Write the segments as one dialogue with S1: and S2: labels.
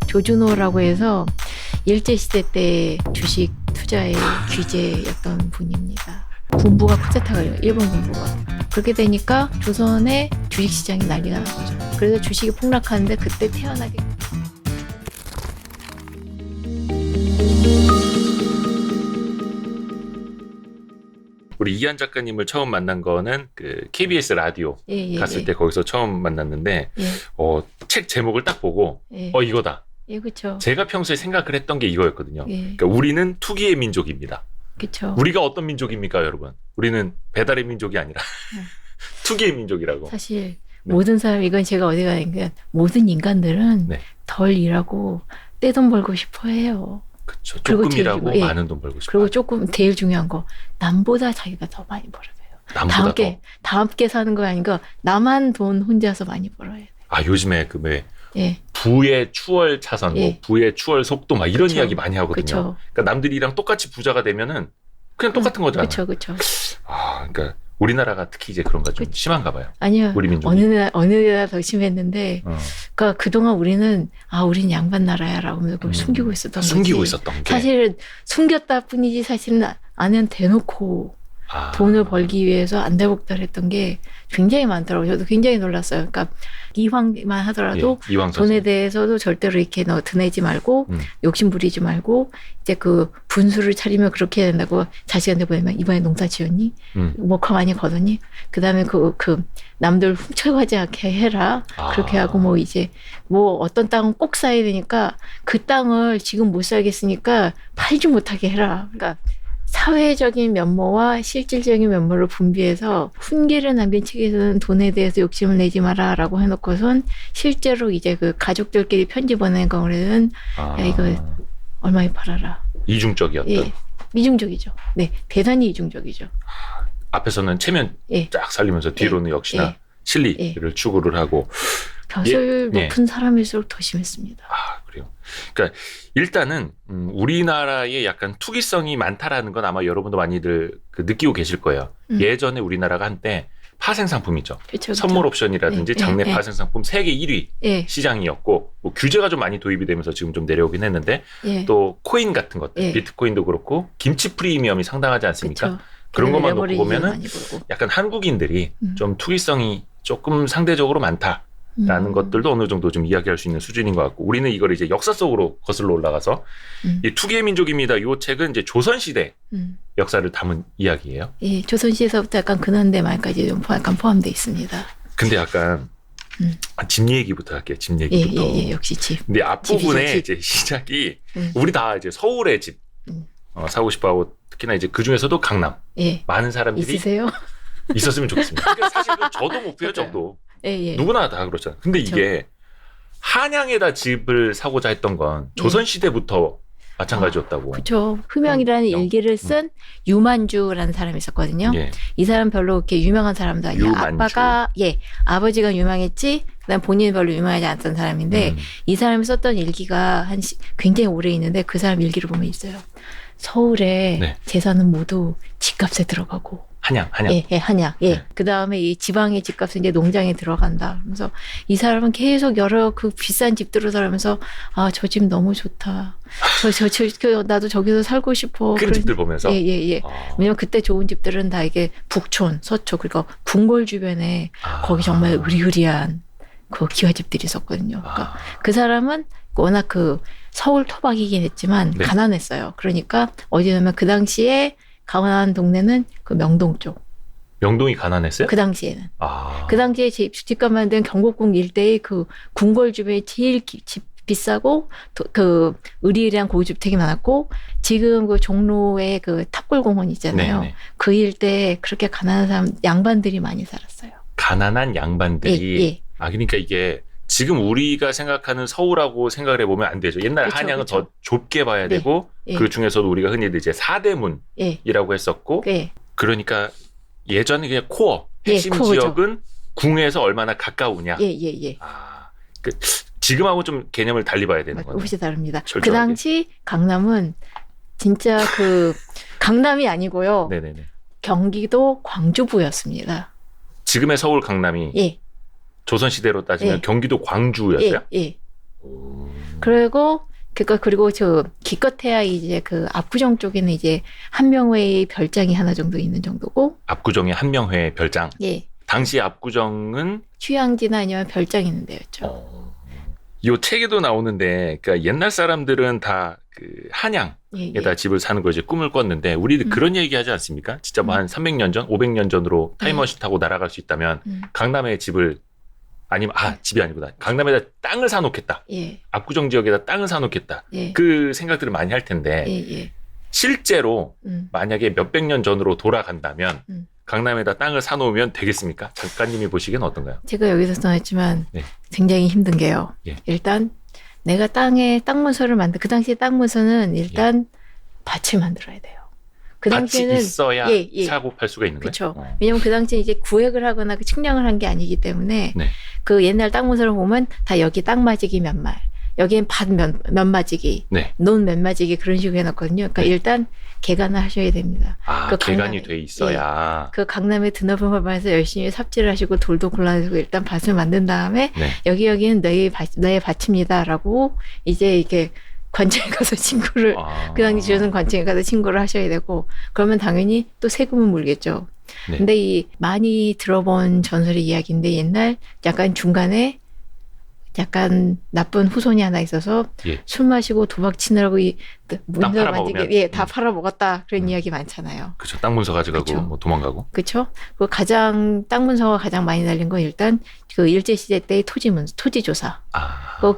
S1: 조준호라고 해서 일제시대 때 주식 투자의 귀재였던 분입니다. 군부가 쿠데타가 일본 군부가. 그렇게 되니까 조선의 주식시장이 난리가 난 거죠. 그래서 주식이 폭락하는데 그때 태어나게.
S2: 우리 이한 작가님을 처음 만난 거는 그 KBS 라디오 갔을 때 거기서 처음 만났는데 책 제목을 딱 보고 이거다.
S1: 예, 그렇죠.
S2: 제가 평소에 생각을 했던 게 이거였거든요. 그러니까 우리는 투기의 민족입니다.
S1: 그렇죠.
S2: 우리가 어떤 민족입니까, 여러분? 우리는 배달의 민족이 아니라 투기의 민족이라고.
S1: 사실 모든 사람, 이건 제가 어디 가니까 모든 인간들은 덜 일하고 떼돈 벌고 싶어 해요.
S2: 그렇죠. 조금 일하고 많은 돈 벌고 싶어.
S1: 그리고 조금 제일 중요한 거, 남보다 자기가 더 많이 벌어야 돼요.
S2: 남보다
S1: 다 함께 사는 거 아니고 나만 돈 혼자서 많이 벌어야 돼요.
S2: 아, 요즘에 그 부의 추월 차선, 부의 추월 속도 막 이런 이야기 많이 하거든요. 그러니까 남들이랑 똑같이 부자가 되면은 그냥 똑같은 거잖아요.
S1: 그렇죠.
S2: 아, 그러니까 우리나라가 특히 이제 그런 거 좀 심한가 봐요.
S1: 아니요.
S2: 우리 민족이.
S1: 어느 나라 더 심했는데, 그러니까 그동안 우리는 우린 양반 나라야라고 그걸 숨기고 있었던 거지.
S2: 숨기고 있었던 게.
S1: 사실 숨겼다 뿐이지 사실은 안에는 대놓고 돈을 벌기 위해서 안달복달했던 게 굉장히 많더라고요. 저도 굉장히 놀랐어요. 그러니까 이황만 하더라도 돈에 대해서도 절대로 이렇게 드내지 말고 욕심 부리지 말고 이제 그 분수를 차리면 그렇게 해야 된다고 자식한테 보내면 이번에 농사 지었니? 먹화 많이 거뒀니? 그다음에 그 남들 훔쳐가지 않게 해라. 그렇게 하고 이제 어떤 땅은 꼭 사야 되니까 그 땅을 지금 못 살겠으니까 팔지 못하게 해라. 그러니까 사회적인 면모와 실질적인 면모를 분비해서 훈계를 남긴 책에서는 돈에 대해서 욕심을 내지 마라라고 해놓고선 실제로 이제 그 가족들끼리 편지 보내는 거는 야, 이거 얼마에 팔아라.
S2: 이중적이었다.
S1: 예, 이중적이죠. 네, 대단히 이중적이죠.
S2: 앞에서는 체면 쫙 살리면서 뒤로는 역시나 실리를 추구를 하고.
S1: 벼슬 높은 사람일수록 더 심했습니다.
S2: 그래요. 그러니까 일단은 우리나라에 약간 투기성이 많다라는 건 아마 여러분도 많이들 느끼고 계실 거예요. 예전에 우리나라가 한때 파생 상품이죠. 그쵸. 선물 옵션이라든지 장내 파생 상품 세계 1위 시장이었고 규제가 좀 많이 도입이 되면서 지금 좀 내려오긴 했는데 또 코인 같은 것들 비트코인도 그렇고 김치 프리미엄이 상당하지 않습니까? 그쵸. 그런 것만 놓고 보면은 약간 한국인들이 좀 투기성이 조금 상대적으로 많다. 라는 것들도 어느 정도 좀 이야기할 수 있는 수준인 것 같고 우리는 이걸 이제 역사 속으로 거슬러 올라가서 이 투기의 민족입니다. 이 책은 이제 조선시대 역사를 담은 이야기예요. 예,
S1: 조선시대에서부터 약간 근현대 말까지 좀 약간 포함되어 있습니다.
S2: 근데 약간 집 얘기부터 할게요. 집 얘기부터.
S1: 예, 역시 집.
S2: 근데 앞부분에 이제 시작이 우리 다 이제 서울에 집 사고 싶어하고 특히나 이제 그 중에서도 강남 많은 사람들이
S1: 있으세요?
S2: 있었으면 좋겠습니다. 그러니까 사실 저도 목표예요. 저도. 누구나 다 그렇잖아요. 근데 이게 한양에다 집을 사고자 했던 건 조선시대부터 마찬가지였다고.
S1: 그렇죠. 흠양이라는 일기를 쓴 유만주라는 사람이 있었거든요. 이 사람 별로 그렇게 유명한 사람도 아니에요. 아버지가 유명했지 그다음 본인은 별로 유명하지 않던 사람인데 이 사람이 썼던 일기가 굉장히 오래 있는데 그 사람 일기를 보면 있어요. 서울의 재산은 모두 집값에 들어가고
S2: 한양.
S1: 한양. 그 다음에 이 지방의 집값은 이제 농장에 들어간다. 그래서 이 사람은 계속 여러 그 비싼 집들을 살면서 저 집 너무 좋다. 나도 저기서 살고 싶어.
S2: 큰 집들 보면서.
S1: 왜냐면 그때 좋은 집들은 다 이게 북촌, 서촌, 그리고 궁궐 주변에 거기 정말 으리으리한 그 기와집들이 있었거든요. 그러니까 그 사람은 워낙 그 서울 토박이긴 했지만 가난했어요. 그러니까 어디냐면 그 당시에 가난한 동네는 그 명동 쪽.
S2: 명동이 가난했어요?
S1: 그 당시에는. 그 당시에 집값 만든 경복궁 일대의 그 궁궐 주변에 제일 집 비싸고 그 의리의리한 고주택이 많았고 지금 그 종로에 그 탑골공원 있잖아요. 그 일대에 그렇게 가난한 사람 양반들이 많이 살았어요.
S2: 가난한 양반들이. 그러니까 이게 지금 우리가 생각하는 서울하고 생각을 해보면 안 되죠. 옛날 한양은 더 좁게 봐야 되고 그 중에서도 우리가 흔히 이제 사대문이라고 했었고 그러니까 예전에 그냥 코어 핵심 지역은 궁에서 얼마나 가까우냐. 지금하고 좀 개념을 달리 봐야 되는 거예요.
S1: 훨씬 다릅니다. 철저하게. 그 당시 강남은 진짜 그 강남이 아니고요. 경기도 광주부였습니다.
S2: 지금의 서울 강남이 조선시대로 따지면 경기도 광주였어요?
S1: 그리고 그리고 저 기껏해야 이제 그 압구정 쪽에는 이제 한명회의 별장이 하나 정도 있는 정도고.
S2: 압구정에 한명회 별장.
S1: 예. 당시
S2: 압구정은
S1: 휴양지나 아니면 별장 있는 데였죠.
S2: 이 책에도 나오는데, 그러니까 옛날 사람들은 다 그 한양에다 집을 사는 걸 이제 꿈을 꿨는데, 우리들 그런 얘기 하지 않습니까? 진짜 뭐 한 300년 전, 500년 전으로 타임머신 타고 날아갈 수 있다면 강남에 집을 아니면 집이 아니구나. 강남에다 땅을 사놓겠다.
S1: 예.
S2: 압구정 지역에다 땅을 사놓겠다.
S1: 예.
S2: 그 생각들을 많이 할 텐데
S1: 예.
S2: 실제로 만약에 몇백 년 전으로 돌아간다면 강남에다 땅을 사놓으면 되겠습니까? 작가님이 보시기엔 어떤가요?
S1: 제가 여기서 써놨지만 굉장히 힘든 게요. 일단 내가 땅 문서를 그 당시에 땅 문서는 일단 밭을 만들어야 돼요. 그 당시에는
S2: 밭이 있어야 사고 팔 수가 있는 거예요?
S1: 그렇죠. 왜냐하면 그 당시에 이제 구획을 하거나 측량을 한 게 아니기 때문에 그 옛날 땅 문서를 보면 다 여기 땅마지기 몇 말, 여기엔 밭 몇 마지기, 논 몇 마지기 그런 식으로 해놨거든요. 그러니까 일단 개간을 하셔야 됩니다.
S2: 그 개간이 돼 있어야.
S1: 그 강남의 드넓은 홀방에서 열심히 삽질을 하시고 돌도 골라내고 일단 밭을 만든 다음에 여기는 너의 밭입니다라고 이제 이렇게 관청에 가서 신고를 그 당시 지어준 관청에 가서 신고를 하셔야 되고, 그러면 당연히 또 세금은 물겠죠. 근데 이 많이 들어본 전설의 이야기인데, 옛날 약간 중간에 약간 나쁜 후손이 하나 있어서 술 마시고 도박 치느라고
S2: 땅 팔아먹으면
S1: 다 팔아먹었다 그런 이야기 많잖아요.
S2: 그렇죠. 땅 문서 가져가고 뭐 도망가고.
S1: 그렇죠. 그 가장 땅 문서가 가장 많이 날린 건 일단 그 일제 시대 때의 토지 조사. 그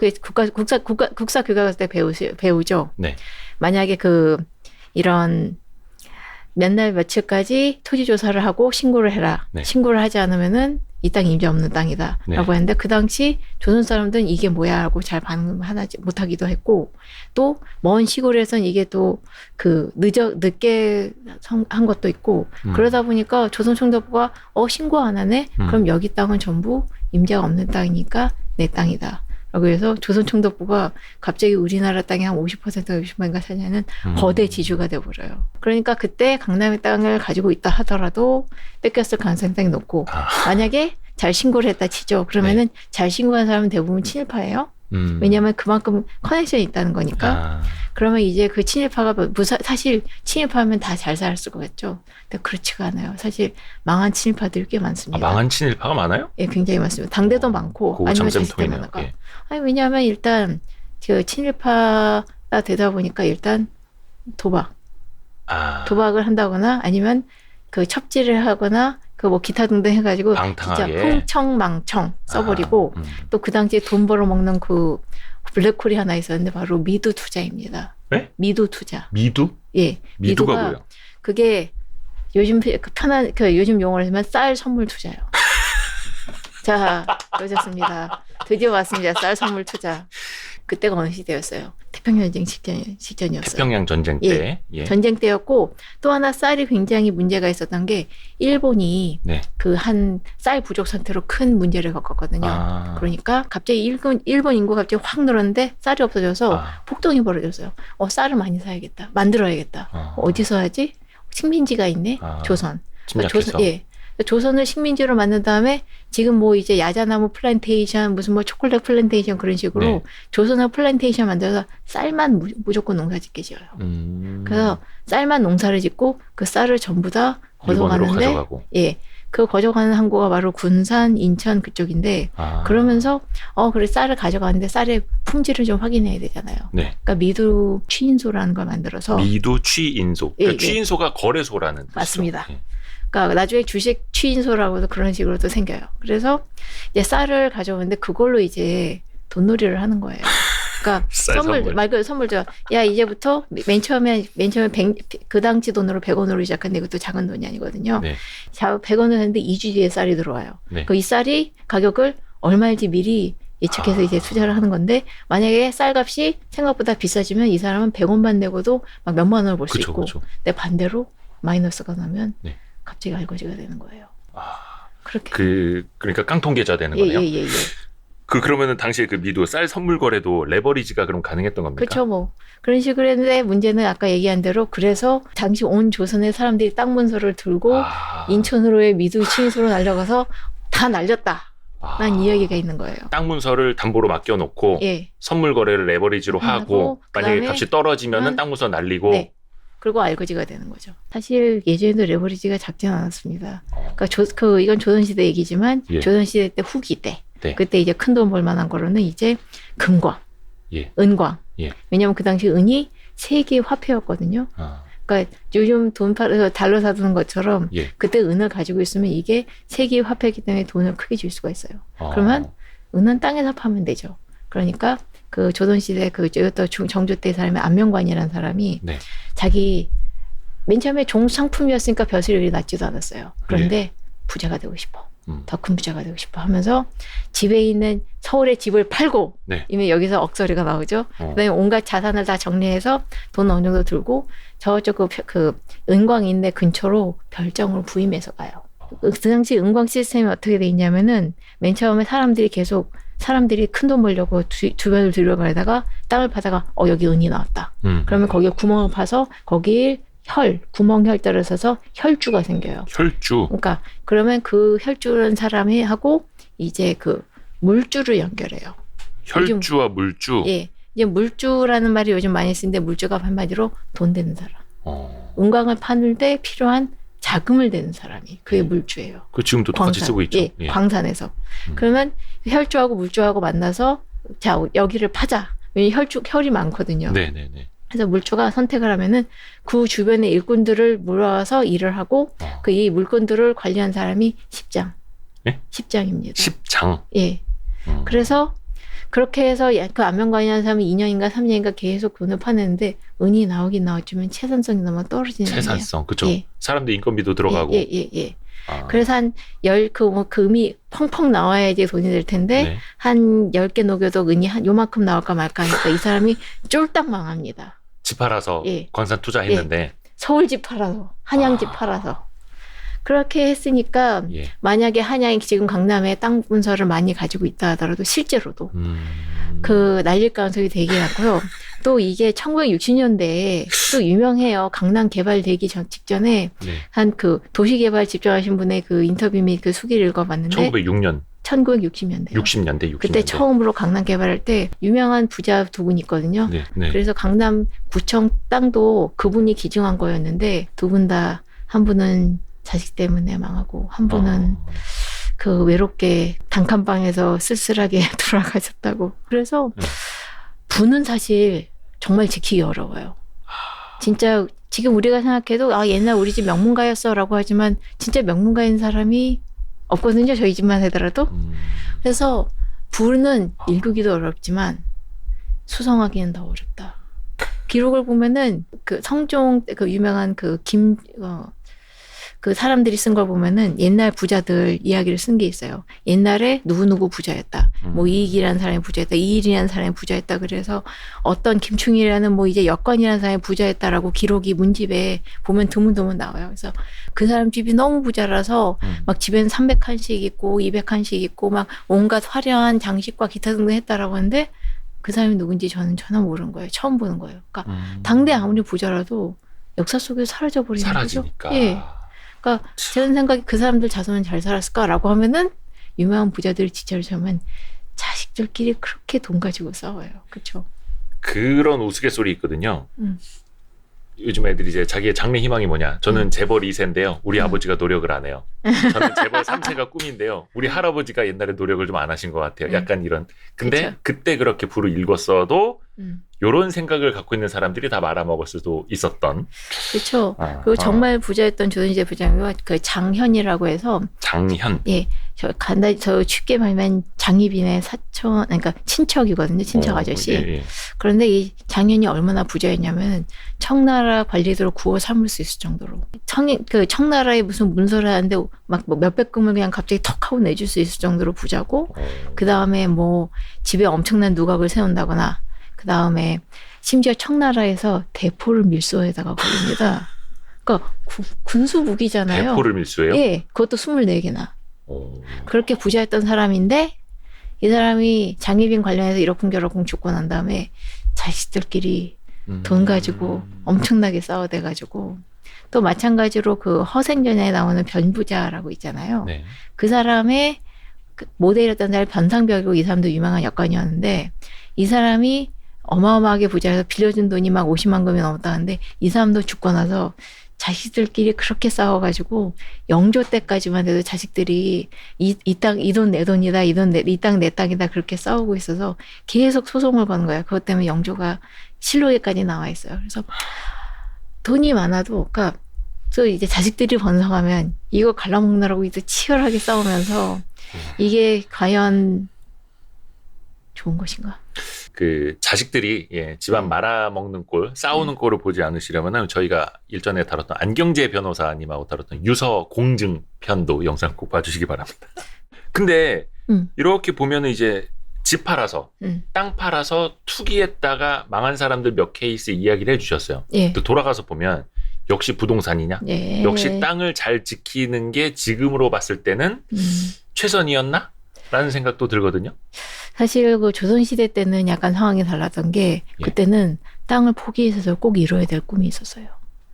S1: 국사 교과 갔을 때 배우죠. 만약에 이런 몇 날 며칠까지 토지 조사를 하고 신고를 해라. 신고를 하지 않으면은 이 땅이 임자 없는 땅이다라고 했는데, 그 당시 조선 사람들은 이게 뭐야 하고 잘 반응 못하기도 했고, 또 먼 시골에선 이게 또 늦게 한 것도 있고, 그러다 보니까 조선 총독부가 신고 안 하네? 그럼 여기 땅은 전부 임자가 없는 땅이니까 내 땅이다. 라고 해서 조선 총독부가 갑자기 우리나라 땅이 한 50%가 60%인가 차지하는 거대 지주가 돼버려요. 그러니까 그때 강남의 땅을 가지고 있다 하더라도 뺏겼을 가능성이 상당히 높고, 만약에 잘 신고를 했다 치죠. 그러면은 잘 신고한 사람은 대부분 친일파예요. 왜냐하면 그만큼 커넥션이 있다는 거니까. 그러면 이제 그 친일파가 사실 친일파면 다 잘 살 수가 있죠. 근데 그렇지가 않아요. 사실 망한 친일파들이 꽤 많습니다.
S2: 망한 친일파가 많아요?
S1: 예, 굉장히 많습니다. 당대도 많고 아니면 자식들 많아가. 왜냐하면 일단 그 친일파가 되다 보니까 일단 도박을 한다거나 아니면 그 첩지를 하거나 뭐 기타 등등 해가지고
S2: 방탕하게.
S1: 진짜 풍청망청 써버리고, 또 그 당시에 돈 벌어먹는 그 블랙홀이 하나 있었는데 바로 미두 투자입니다.
S2: 네?
S1: 미두 투자.
S2: 미두?
S1: 예.
S2: 미두가 뭐예요?
S1: 그게 요즘 요즘 용어로 하면 쌀 선물 투자요. 자, 오셨습니다. 드디어 왔습니다. 쌀 선물 투자. 그때가 어느 시대였어요? 태평양 전쟁 직전이었어요.
S2: 태평양 전쟁 때.
S1: 전쟁 때였고, 또 하나 쌀이 굉장히 문제가 있었던 게, 일본이 그 한 쌀 부족 상태로 큰 문제를 겪었거든요. 그러니까 갑자기 일본 인구가 갑자기 확 늘었는데 쌀이 없어져서 폭동이 벌어졌어요. 쌀을 많이 사야겠다. 만들어야겠다. 어디서 하지? 식민지가 있네. 조선. 조선을 식민지로 만든 다음에 지금 뭐 이제 야자나무 플랜테이션, 무슨 뭐 초콜릿 플랜테이션 그런 식으로 조선을 플랜테이션 만들어서 쌀만 무조건 농사짓게 지어요. 그래서 쌀만 농사를 짓고 그 쌀을 전부 다 거둬가는데, 그 거져가는 항구가 바로 군산, 인천 그쪽인데, 그러면서 그래 쌀을 가져가는데 쌀의 품질을 좀 확인해야 되잖아요. 그러니까 미두 취인소라는 걸 만들어서.
S2: 미두 취인소. 그러니까 취인소가 거래소라는 뜻이죠.
S1: 맞습니다. 그러니까 나중에 주식 취인소라고도 그런 식으로도 생겨요. 그래서 이제 쌀을 가져오는데 그걸로 이제 돈놀이를 하는 거예요. 그러니까 선물죠. 야, 이제부터 맨 처음에 그 당시 돈으로 100원으로 시작했는데 이것도 작은 돈이 아니거든요. 100원을 했는데 2주 뒤에 쌀이 들어와요. 이 쌀이 가격을 얼마일지 미리 예측해서 이제 투자를 하는 건데, 만약에 쌀값이 생각보다 비싸지면 이 사람은 100원만 내고도 막 몇만 원을 벌 수 있고, 근데 반대로 마이너스가 나면 갑자기 알거지가 되는 거예요. 그렇게.
S2: 그러니까 깡통 계좌 되는 거네요.
S1: 예.
S2: 그러면은 당시에 그 미두 쌀 선물 거래도 레버리지가 그럼 가능했던 겁니까?
S1: 그렇죠, 뭐. 그런 식으로 했는데, 문제는 아까 얘기한 대로, 그래서 당시 온 조선의 사람들이 땅 문서를 들고 인천으로의 미두 취인소로 날려가서 다 날렸다. 난 이야기가 있는 거예요.
S2: 땅 문서를 담보로 맡겨놓고
S1: 예.
S2: 선물 거래를 레버리지로 하고 만약에 값이 떨어지면은 땅 문서 날리고
S1: 네. 그리고 알거지가 되는 거죠. 사실 예전에도 레버리지가 작진 않았습니다. 그러니까 이건 조선시대 얘기지만
S2: 예.
S1: 조선시대 때 후기 때
S2: 네.
S1: 그때 이제 큰 돈 벌 만한 거로는 이제 금광,
S2: 예.
S1: 은광.
S2: 예.
S1: 왜냐하면 그 당시 은이 세계 화폐였거든요. 그러니까 요즘 돈 팔아서 달러 사두는 것처럼
S2: 예.
S1: 그때 은을 가지고 있으면 이게 세계 화폐이기 때문에 돈을 크게 줄 수가 있어요. 그러면 은은 땅에서 파면 되죠. 그러니까 그 조선시대 정조 때 사람이 안명관이라는 사람이
S2: 네.
S1: 자기 맨 처음에 종상품이었으니까 벼슬이 낮지도 않았어요. 그런데
S2: 예.
S1: 부자가 되고 싶어. 더 큰 부자가 되고 싶어 하면서 집에 있는 서울의 집을 팔고
S2: 네.
S1: 이미 여기서 억소리가 나오죠. 그다음에 온갖 자산을 다 정리해서 돈 어느 정도 들고 저쪽 그 은광인내 근처로 별정으로 부임해서 가요. 그 당시 은광 시스템이 어떻게 돼 있냐면은 맨 처음에 사람들이 큰 돈 벌려고 주변을 들여가다가 땅을 파다가 여기 은이 나왔다. 그러면 거기에 구멍을 파서 거기에 구멍혈 떨어져서 혈주가 생겨요.
S2: 혈주.
S1: 그러니까 그러면 그 혈주라는 사람이 하고 이제 그 물주를 연결해요.
S2: 혈주와 물주.
S1: 예, 이제 물주라는 말이 요즘 많이 쓰는데 물주가 한마디로 돈 되는 사람. 은광을 파는 데 필요한 자금을 대는 사람이 그게 물주예요.
S2: 그 지금도 똑같이 쓰고 있죠.
S1: 예, 광산에서. 그러면 혈주하고 물주하고 만나서 자 여기를 파자. 왜냐면 혈이 많거든요.
S2: 네네네.
S1: 그래서 물주가 선택을 하면은 그 주변의 일꾼들을 모아서 일을 하고 그 이 물건들을 관리한 사람이 십장.
S2: 네?
S1: 십장입니다.
S2: 십장.
S1: 예. 그래서 그렇게 해서 그 안면관이라는 사람이 2년인가 3년인가 계속 돈을 파냈는데 은이 나오긴 나왔지만 채산성이 너무 떨어지는 거예요.
S2: 채산성. 그렇죠.
S1: 예.
S2: 사람들 인건비도 들어가고.
S1: 예. 그래서 한 그 음이 펑펑 나와야지 돈이 될 텐데
S2: 네.
S1: 한 10개 녹여도 은이 한 요만큼 나올까 말까 하니까 이 사람이 쫄딱 망합니다.
S2: 집 팔아서
S1: 예.
S2: 광산 투자했는데
S1: 서울집 팔아서 한양집 팔아서 그렇게 했으니까
S2: 예.
S1: 만약에 한양이 지금 강남에 땅 문서를 많이 가지고 있다 하더라도 실제로도 그 날릴 가능성이 되게 많고요. 또 이게 1960년대에 또 유명해요. 강남 개발되기 직전에
S2: 네.
S1: 한 그 도시개발 집중하신 분의 그 인터뷰 및 그 수기를 읽어봤는데
S2: 1906년
S1: 1960년대
S2: 60년대
S1: 그때 처음으로 강남 개발할 때 유명한 부자 두 분 있거든요.
S2: 네, 네.
S1: 그래서 강남구청 땅도 그분이 기증한 거였는데 두 분 다 한 분은 자식 때문에 망하고 한 분은 그 외롭게 단칸방에서 쓸쓸하게 돌아가셨다고. 그래서 부는 사실 정말 지키기 어려워요. 진짜 지금 우리가 생각해도 옛날 우리 집 명문가였어라고 하지만 진짜 명문가인 사람이 없거든요. 저희 집만 하더라도. 그래서 부는 읽기도 어렵지만 수성하기는 더 어렵다. 기록을 보면은 그 성종 그 유명한 그 사람들이 쓴 걸 보면은 옛날 부자들 이야기를 쓴 게 있어요. 옛날에 누구누구 부자였다. 뭐 이익이라는 사람이 부자였다. 이일이라는 사람이 부자였다. 그래서 어떤 김충이라는 뭐 이제 여건이라는 사람이 부자였다라고 기록이 문집에 보면 드문드문 나와요. 그래서 그 사람 집이 너무 부자라서 막 집에는 300칸씩 있고 200칸씩 있고 막 온갖 화려한 장식과 기타 등등 했다라고 하는데 그 사람이 누군지 저는 전혀 모르는 거예요. 처음 보는 거예요. 그러니까 당대 아무리 부자라도 역사 속에서 사라져버리는
S2: 사라지니까.
S1: 거죠. 예. 그러니까 제 생각에 그 사람들 자손은 잘 살았을까라고 하면은 유명한 부자들이 진짜로 보면 자식들끼리 그렇게 돈 가지고 싸워요. 그렇죠?
S2: 그런 우스갯소리 있거든요. 요즘 애들이 이제 자기의 장래 희망이 뭐냐. 저는 재벌 2세인데요. 우리 아버지가 노력을 안 해요. 저는 재벌 3세가 꿈인데요. 우리 할아버지가 옛날에 노력을 좀 안 하신 것 같아요. 약간 이런. 근데
S1: 그쵸?
S2: 그때 그렇게 부를 읽었어도 요런 생각을 갖고 있는 사람들이 다 말아먹을 수도 있었던.
S1: 그렇죠. 그리고 정말 부자였던 조선시대 부장님과 그 장현이라고 해서
S2: 장현.
S1: 예. 저 쉽게 말하면 장희빈의 사촌, 그러니까 친척이거든요. 친척 아저씨.
S2: 예.
S1: 그런데 이 장현이 얼마나 부자였냐면 청나라 관리들을 구워 삼을 수 있을 정도로 청나라에 무슨 문서를 하는데 막 뭐 몇백 금을 그냥 갑자기 턱 하고 내줄 수 있을 정도로 부자고 그 다음에 뭐 집에 엄청난 누각을 세운다거나 그 다음에 심지어 청나라에서 대포를 밀소에다가 걸립니다. 그러니까 군수 무기잖아요.
S2: 대포를 밀수해요?
S1: 예, 그것도 24개나. 그렇게 부자였던 사람인데 이 사람이 장희빈 관련해서 이러쿵저러쿵 죽고 난 다음에 자식들끼리 돈 가지고 엄청나게 싸워대가지고 또 마찬가지로 그 허생전에 나오는 변부자라고 있잖아요.
S2: 네.
S1: 그 사람의 그 모델이었던 사람이 변상벽이고 이 사람도 유명한 여관이었는데 이 사람이 어마어마하게 부자여서 빌려준 돈이 막 50만 금이 넘었다는데 이 사람도 죽고 나서 자식들끼리 그렇게 싸워가지고 영조 때까지만 해도 자식들이 이 땅, 이 돈 내 돈이다, 이 땅 내 땅이다 그렇게 싸우고 있어서 계속 소송을 거는 거예요. 그것 때문에 영조가 실록에까지 나와 있어요. 그래서 돈이 많아도, 그러니까 또 이제 자식들이 번성하면 이거 갈라먹느라고 이제 치열하게 싸우면서 이게 과연 좋은 것인가?
S2: 그 자식들이 집안 말아먹는 꼴, 싸우는 꼴을 보지 않으시려면 저희가 일전에 다뤘던 안경재 변호사님하고 다뤘던 유서 공증 편도 영상 꼭 봐주시기 바랍니다. 근데 이렇게 보면은 이제 집 팔아서 땅 팔아서 투기했다가 망한 사람들 몇 케이스 이야기를 해주셨어요.
S1: 예.
S2: 또 돌아가서 보면 역시 부동산이냐?
S1: 예.
S2: 역시 땅을 잘 지키는 게 지금으로 봤을 때는 최선이었나? 라는 생각도 들거든요.
S1: 사실 그 조선시대 때는 약간 상황이 달랐던 게 그때는 땅을 포기해서 꼭 이뤄야 될 꿈이 있었어요.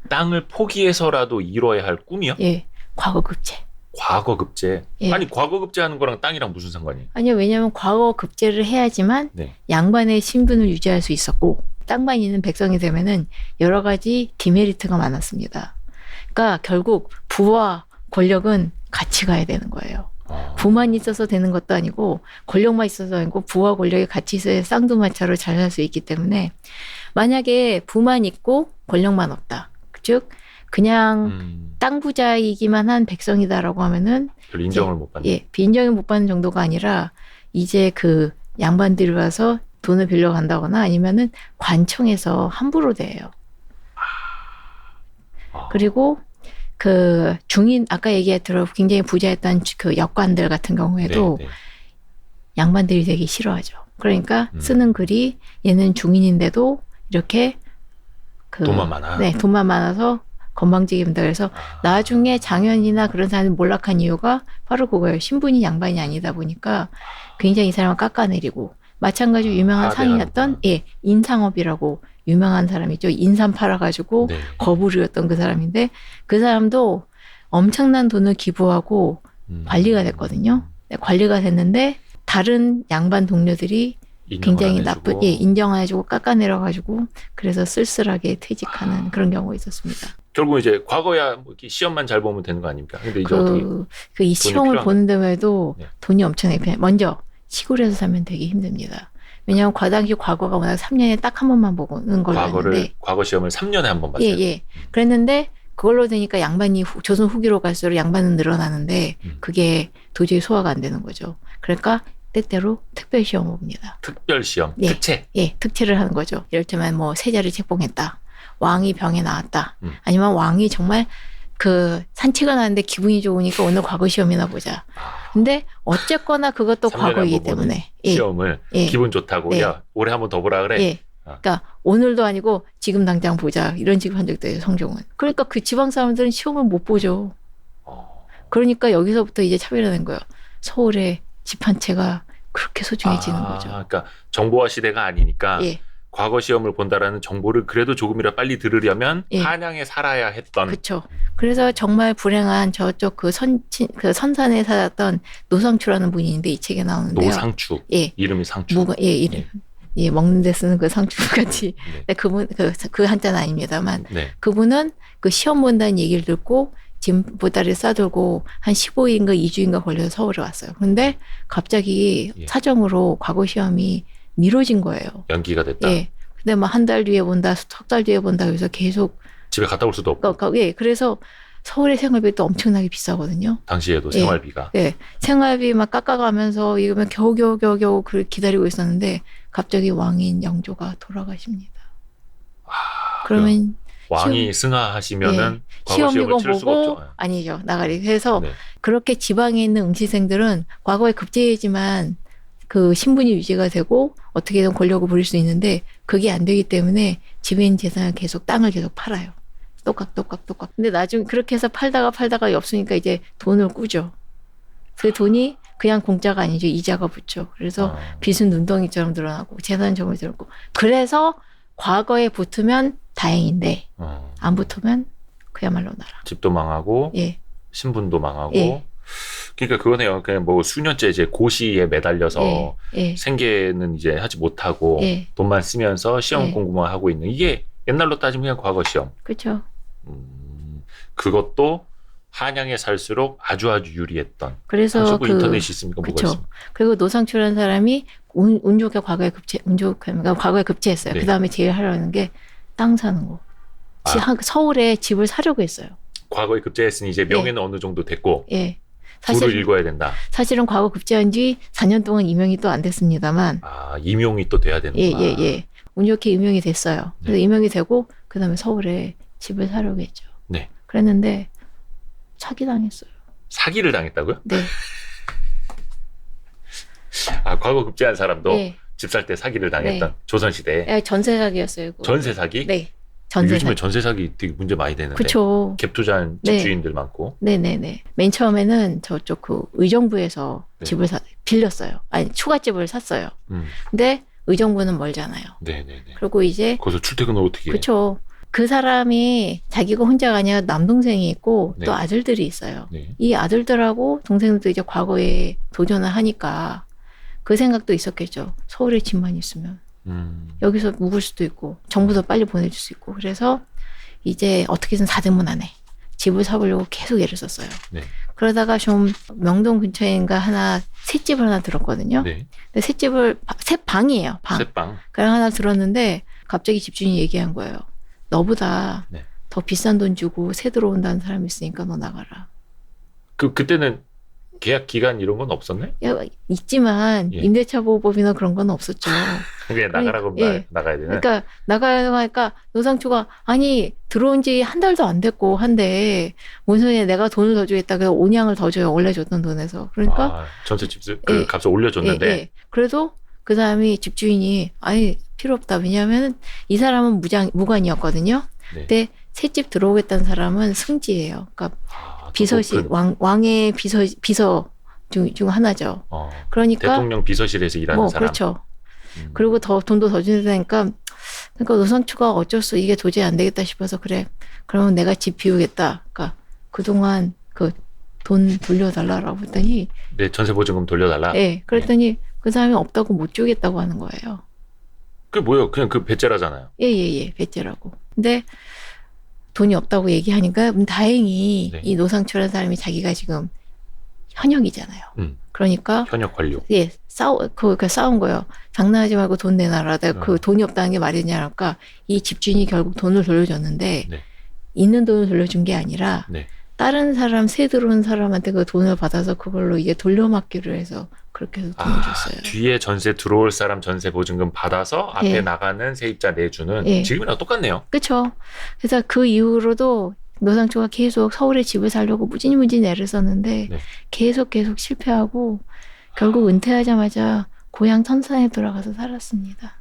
S2: 땅을 포기해서라도 이뤄야 할 꿈이요?
S1: 예. 과거급제.
S2: 과거급제.
S1: 예.
S2: 아니 과거급제하는 거랑 땅이랑 무슨 상관이에요?
S1: 아니요. 왜냐하면 과거급제를 해야지만 양반의 신분을 유지할 수 있었고 땅만 있는 백성이 되면은 여러 가지 디메리트가 많았습니다. 그러니까 결국 부와 권력은 같이 가야 되는 거예요. 부만 있어서 되는 것도 아니고 권력만 있어서 아니고 부와 권력이 같이 있어야 쌍두마차로 잘 살 수 있기 때문에 만약에 부만 있고 권력만 없다. 즉 그냥 땅 부자이기만 한 백성이다라고 하면은
S2: 별 인정을 못 받는.
S1: 예, 인정을 못 받는 정도가 아니라 이제 그 양반들이 와서 돈을 빌려간다거나 아니면은 관청에서 함부로 대요. 그리고 그 중인 아까 얘기했던 굉장히 부자였던 그 역관들 같은 경우에도 양반들이 되게 싫어하죠. 그러니까 쓰는 글이 얘는 중인인데도 이렇게 그
S2: 돈만 많아.
S1: 네, 돈만 많아서 건방지게입니다. 그래서 나중에 장현이나 그런 사람이 몰락한 이유가 바로 그거예요. 신분이 양반이 아니다 보니까 굉장히 이 사람을 깎아내리고 마찬가지로 유명한 상이었던 인상업이라고 유명한 사람이죠. 인삼 팔아가지고 거부류였던 그 사람인데 그 사람도 엄청난 돈을 기부하고 관리가 됐거든요. 관리가 됐는데 다른 양반 동료들이 굉장히 나쁜 인정 안 해주고 깎아내려가지고 그래서 쓸쓸하게 퇴직하는 그런 경우가 있었습니다.
S2: 결국 이제 과거야 뭐 이렇게 시험만 잘 보면 되는 거 아닙니까? 근데 이제 어떻게
S1: 이 시험을 보는 데에도 돈이 엄청나게 필요해요. 먼저 시골에서 살면 되게 힘듭니다. 왜냐하면 당시 과거가 워낙 3년에 딱 한 번만 보는 걸로 했는데
S2: 과거 시험을 3년에 한 번 봤어요.
S1: 예. 그랬는데 그걸로 되니까 양반이 조선 후기로 갈수록 양반은 늘어나는데 그게 도저히 소화가 안 되는 거죠. 그러니까 때때로 특별 시험을 봅니다.
S2: 특별 시험, 특채.
S1: 특채를 하는 거죠. 이를테면 뭐 세자를 책봉했다. 왕이 병에 나왔다. 아니면 왕이 정말 그 산책을 하는데 기분이 좋으니까 오늘 과거 시험이나 보자. 근데 어쨌거나 그것도 과거이기 때문에
S2: 시험을 기분 좋다고 야 올해 한번 더 보라 그래.
S1: 그러니까 오늘도 아니고 지금 당장 보자 이런 식으로 한 적도 있어요. 성종은. 그러니까 그 지방 사람들은 시험을 못 보죠. 그러니까 여기서부터 이제 차별화된 거예요. 서울의 집 한 채가 그렇게 소중해지는 거죠.
S2: 그러니까 정보화 시대가 아니니까 과거 시험을 본다라는 정보를 그래도 조금이라도 빨리 들으려면 한양에 살아야 했던.
S1: 그렇죠. 그래서 정말 불행한 저쪽 그 선산에 살았던 노상추라는 분이 있는데 이 책에 나오는데요.
S2: 노상추. 이름이 상추.
S1: 이름. 먹는 데 쓰는 그 상추 같이. 그분 그 한자는 아닙니다만 그분은 그 시험 본다는 얘기를 듣고 짐 보따리를 싸들고 한 15일인가 2주인가 걸려서 서울에 왔어요. 근데 갑자기 사정으로 과거 시험이 미뤄진 거예요.
S2: 연기가 됐다.
S1: 근데 뭐 한 달 뒤에 본다, 석 달 뒤에 본다. 그래서 계속
S2: 집에 갔다 올 수도 없고.
S1: 그래서 서울의 생활비 또 엄청나게 비싸거든요.
S2: 당시에도 생활비가.
S1: 생활비 막 깎아가면서 이거면 겨우 기다리고 있었는데 갑자기 왕인 영조가 돌아가십니다. 그러면
S2: 왕이 승하하시면은 과거 시험을 치를 수가 없죠.
S1: 아니죠. 나가리. 그래서 그렇게 지방에 있는 응시생들은 과거에 급제이지만 그 신분이 유지가 되고 어떻게든 권력을 부릴 수 있는데 그게 안 되기 때문에 집에 있는 재산을 땅을 계속 팔아요. 똑깍. 근데 나중에 그렇게 해서 팔다가 없으니까 이제 돈을 꾸죠. 그 돈이 그냥 공짜가 아니죠. 이자가 붙죠. 그래서 빚은 눈덩이처럼 늘어나고 재산은 정말 늘고. 그래서 과거에 붙으면 다행인데 안 붙으면 그야말로 나라.
S2: 집도 망하고 신분도 망하고 그러니까 그거네요. 그냥 뭐 수년째 이제 고시에 매달려서 생계는 이제 하지 못하고 돈만 쓰면서 시험 공부만 하고 있는 이게 옛날로 따지면 그냥 과거 시험.
S1: 그렇죠.
S2: 그것도 한양에 살수록 아주 유리했던.
S1: 그래서
S2: 그 인터넷이 있으니까 뭐가 있습니까?
S1: 그리고 노상초라는 사람이 운 좋게 과거에 급제했어요. 그 다음에 제일 하려는 게 땅 사는 거. 서울에 집을 사려고 했어요.
S2: 과거에 급제했으니 이제 명예는 어느 정도 됐고.
S1: 사실,
S2: 부를 읽어야 된다.
S1: 사실은 과거 급제한 지 4년 동안 임용이 또 안 됐습니다만.
S2: 임용이 또 돼야 되는구나.
S1: 운 좋게 임용이 됐어요. 그래서 임용이 되고 그 다음에 서울에 집을 사려고 했죠.
S2: 네.
S1: 그랬는데 사기당했어요.
S2: 사기를 당했다고요?
S1: 네.
S2: 과거 급제한 사람도 집 살 때 사기를 당했던 조선시대에.
S1: 전세 사기였어요. 그거.
S2: 전세 사기?
S1: 네.
S2: 요즘에 전세 사기 되게 문제 많이 되는데.
S1: 그렇죠.
S2: 갭 투자한 집주인들 많고.
S1: 네네네. 맨 처음에는 저쪽 그 의정부에서 집을 빌렸어요. 아니 초가집을 샀어요. 근데 의정부는 멀잖아요.
S2: 네네네.
S1: 그리고 이제
S2: 거기서 출퇴근을 어떻게 해?
S1: 그렇죠. 그 사람이 자기가 혼자가 아니라 남동생이 있고 또 아들들이 있어요. 이 아들들하고 동생들도 이제 과거에 도전을 하니까 그 생각도 있었겠죠. 서울에 집만 있으면 여기서 묵을 수도 있고 정부도 빨리 보내줄 수 있고 그래서 이제 어떻게든 4대문 안에 집을 사보려고 계속 애를 썼어요. 그러다가 좀 명동 근처인가 셋집을 하나 들었거든요. 근데 셋방이에요.
S2: 셋방.
S1: 그냥 하나 들었는데 갑자기 집주인이 얘기한 거예요. 너보다 더 비싼 돈 주고 새 들어온다는 사람이 있으니까 너 나가라.
S2: 그때는 계약 기간 이런 건 없었네?
S1: 있지만 임대차 보호법이나 그런 건 없었죠.
S2: 그냥 나가라고 나가야 되나?
S1: 그러니까 나가야 하니까 노상초가 아니 들어온 지 한 달도 안 됐고 한데 뭔 소리야 내가 돈을 더 주겠다. 온양을 더 줘요. 원래 줬던 돈에서. 그러니까
S2: 전세집 그 값을 올려줬는데
S1: 그래도 그 사람이 집주인이 아니 필요 없다. 왜냐하면 이 사람은 무관이었거든요. 근데 새 집 들어오겠다는 사람은 승지예요. 그러니까 비서실 왕의 비서 중 하나죠. 그러니까
S2: 대통령 비서실에서 일하는 사람.
S1: 그렇죠. 그리고 돈도 더 준다니까 그러니까 노상초가 어쩔 수 이게 도저히 안 되겠다 싶어서 그래. 그러면 내가 집 비우겠다. 그러니까 그동안 그 돈 돌려달라고 했더니
S2: 전세 보증금 돌려달라.
S1: 그랬더니 그 사람이 없다고 못 주겠다고 하는 거예요.
S2: 그게 뭐예요? 그냥 그 배째라잖아요.
S1: 배째라고. 근데 돈이 없다고 얘기하니까 다행히 이 노상초라는 사람이 자기가 지금 현역이잖아요. 그러니까
S2: 현역 관료.
S1: 싸운 거예요. 장난하지 말고 돈 내놔라. 그 돈이 없다는 게 말이 되냐니까 이 집주인이 결국 돈을 돌려줬는데 있는 돈을 돌려준 게 아니라 다른 사람 새 들어온 사람한테 그 돈을 받아서 그걸로 이제 돌려막기를 해서 그렇게 해서 돈을 줬어요.
S2: 뒤에 전세 들어올 사람 전세 보증금 받아서 앞에 나가는 세입자 내주는 지금이랑 똑같네요.
S1: 그렇죠. 그래서 그 이후로도 노상초가 계속 서울에 집을 살려고 무진무진 애를 썼는데 계속 실패하고 결국 은퇴하자마자 고향 천산에 돌아가서 살았습니다.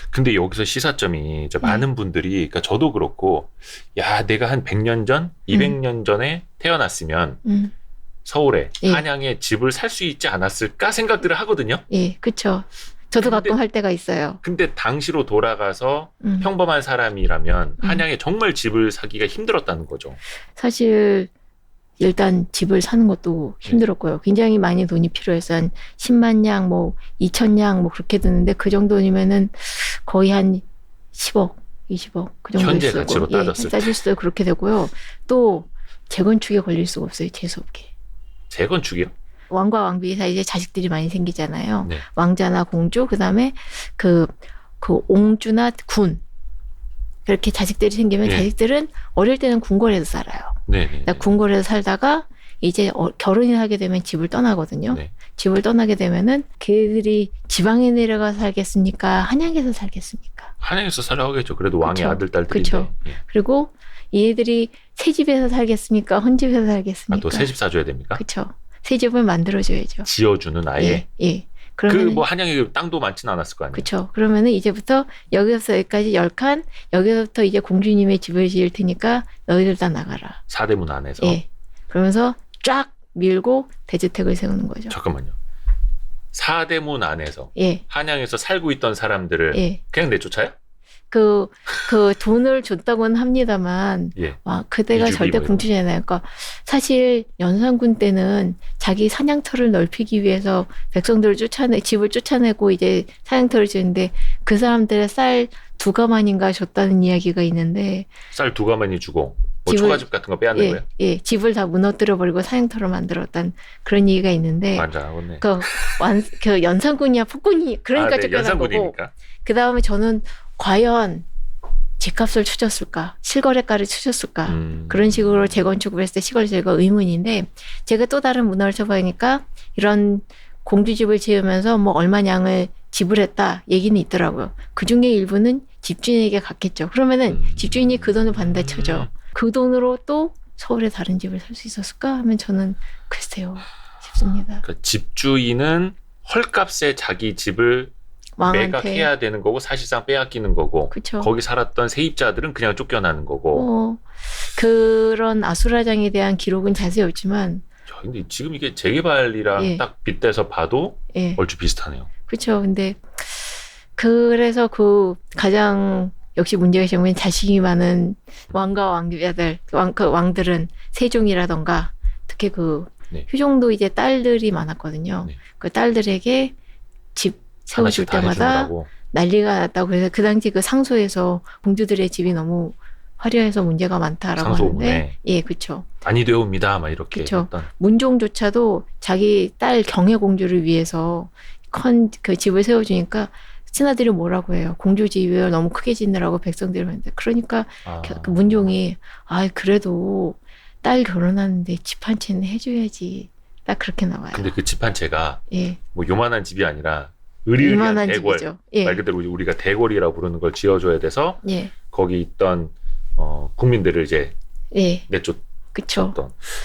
S2: 근데 여기서 시사점이 이제 많은 분들이 그러니까 저도 그렇고 야 내가 한 100년 전, 200년 전에 태어났으면 서울에 한양에 집을 살 수 있지 않았을까 생각들을 하거든요.
S1: 그렇죠. 저도 가끔 할 때가 있어요.
S2: 근데 당시로 돌아가서 평범한 사람이라면 한양에 정말 집을 사기가 힘들었다는 거죠.
S1: 사실 일단 집을 사는 것도 힘들었고요. 굉장히 많이 돈이 필요해서 한 10만 냥, 2천 냥 그렇게 드는데 그 정도면은 거의 한 10억, 20억 그 정도
S2: 현재 가치로 따졌을 때.
S1: 따질 수도 그렇게 되고요. 또 재건축에 걸릴 수가 없어요. 재수없게.
S2: 재건축이요?
S1: 왕과 왕비 사이에 이제 자식들이 많이 생기잖아요. 왕자나 공주, 그다음에 그 옹주나 군. 그렇게 자식들이 생기면 자식들은 어릴 때는 궁궐에서 살아요. 그러니까 궁궐에서 살다가 이제 결혼을 하게 되면 집을 떠나거든요. 집을 떠나게 되면은 걔들이 지방에 내려가 살겠습니까? 한양에서 살겠습니까?
S2: 한양에서 살아 하겠죠. 그래도 왕의 아들 딸들인데.
S1: 그리고 얘들이 새 집에서 살겠습니까? 헌 집에서 살겠습니까?
S2: 또 새 집 사줘야 됩니까?
S1: 그렇죠. 새 집을 만들어줘야죠.
S2: 지어주는 아예.
S1: 그러면
S2: 뭐 한양에 땅도 많지는 않았을 거 아니에요.
S1: 그렇죠. 그러면은 이제부터 여기서부터 여기까지 10칸, 여기서부터 이제 공주님의 집을 지을 테니까 너희들 다 나가라.
S2: 4대문 안에서.
S1: 그러면서 쫙 밀고 대주택을 세우는 거죠.
S2: 잠깐만요. 4대문 안에서 한양에서 살고 있던 사람들을 그냥 내쫓아요?
S1: 그 돈을 줬다고는 합니다만,
S2: 예.
S1: 와, 그때가 절대 궁지잖아요. 그러니까 사실 연산군 때는 자기 사냥터를 넓히기 위해서 백성들을 집을 쫓아내고 이제 사냥터를 지었는데 그 사람들의 쌀 2가마니인가 줬다는 이야기가 있는데.
S2: 쌀 2가마니 주고 뭐 초가집 같은 거 빼앗는 거예요?
S1: 예, 집을 다 무너뜨려 버리고 사냥터를 만들었다는 그런 얘기가 있는데.
S2: 완전하겠네.
S1: 그 연산군이야 폭군이 그러니까
S2: 네,
S1: 쫓겨난 거고. 그 다음에 저는 과연 집값을 추졌을까, 실거래가를 추졌을까, 그런 식으로 재건축을 했을 때 실거래가 의문인데, 제가 또 다른 문헌을 쳐보니까 이런 공주집을 지으면서 뭐 얼마냥을 지불했다 얘기는 있더라고요. 그 중에 일부는 집주인에게 갔겠죠. 그러면은 집주인이 그 돈을 받는다 쳐죠. 그 돈으로 또 서울에 다른 집을 살 수 있었을까 하면 저는 글쎄요 싶습니다.
S2: 그러니까 집주인은 헐값에 자기 집을 매각해야 되는 거고 사실상 빼앗기는 거고. 그쵸. 거기 살았던 세입자들은 그냥 쫓겨나는 거고.
S1: 그런 아수라장에 대한 기록은 자세히 없지만.
S2: 근데 지금 이게 재개발이랑 딱 빗대서 봐도 얼추 비슷하네요.
S1: 그렇죠. 근데 그래서 그 가장 역시 문제가 생기면 자식이 많은 왕과 왕비들, 그 왕들은 세종이라던가 특히 그 효종도 이제 딸들이 많았거든요. 그 딸들에게 집 세워줄 때마다 난리가 났다고. 그래서 그 당시 그 상소에서 공주들의 집이 너무 화려해서 문제가 많다라고 하는데, 예, 그렇죠.
S2: 아니 되옵니다, 막 이렇게.
S1: 그렇죠. 문종조차도 자기 딸 경혜공주를 위해서 그 집을 세워주니까 신하들이 뭐라고 해요? 공주 집을 너무 크게 짓느라고 백성들이 하는데, 그러니까 그 문종이 그래도 딸 결혼하는데 집 한 채는 해줘야지. 딱 그렇게 나와요.
S2: 근데 그 집 한 채가 뭐 요만한 집이 아니라 의리의리한 대궐, 말 그대로 우리가 대궐이라고 부르는 걸 지어줘야 돼서 거기 있던 국민들을 이제 내쫓.
S1: 그렇죠.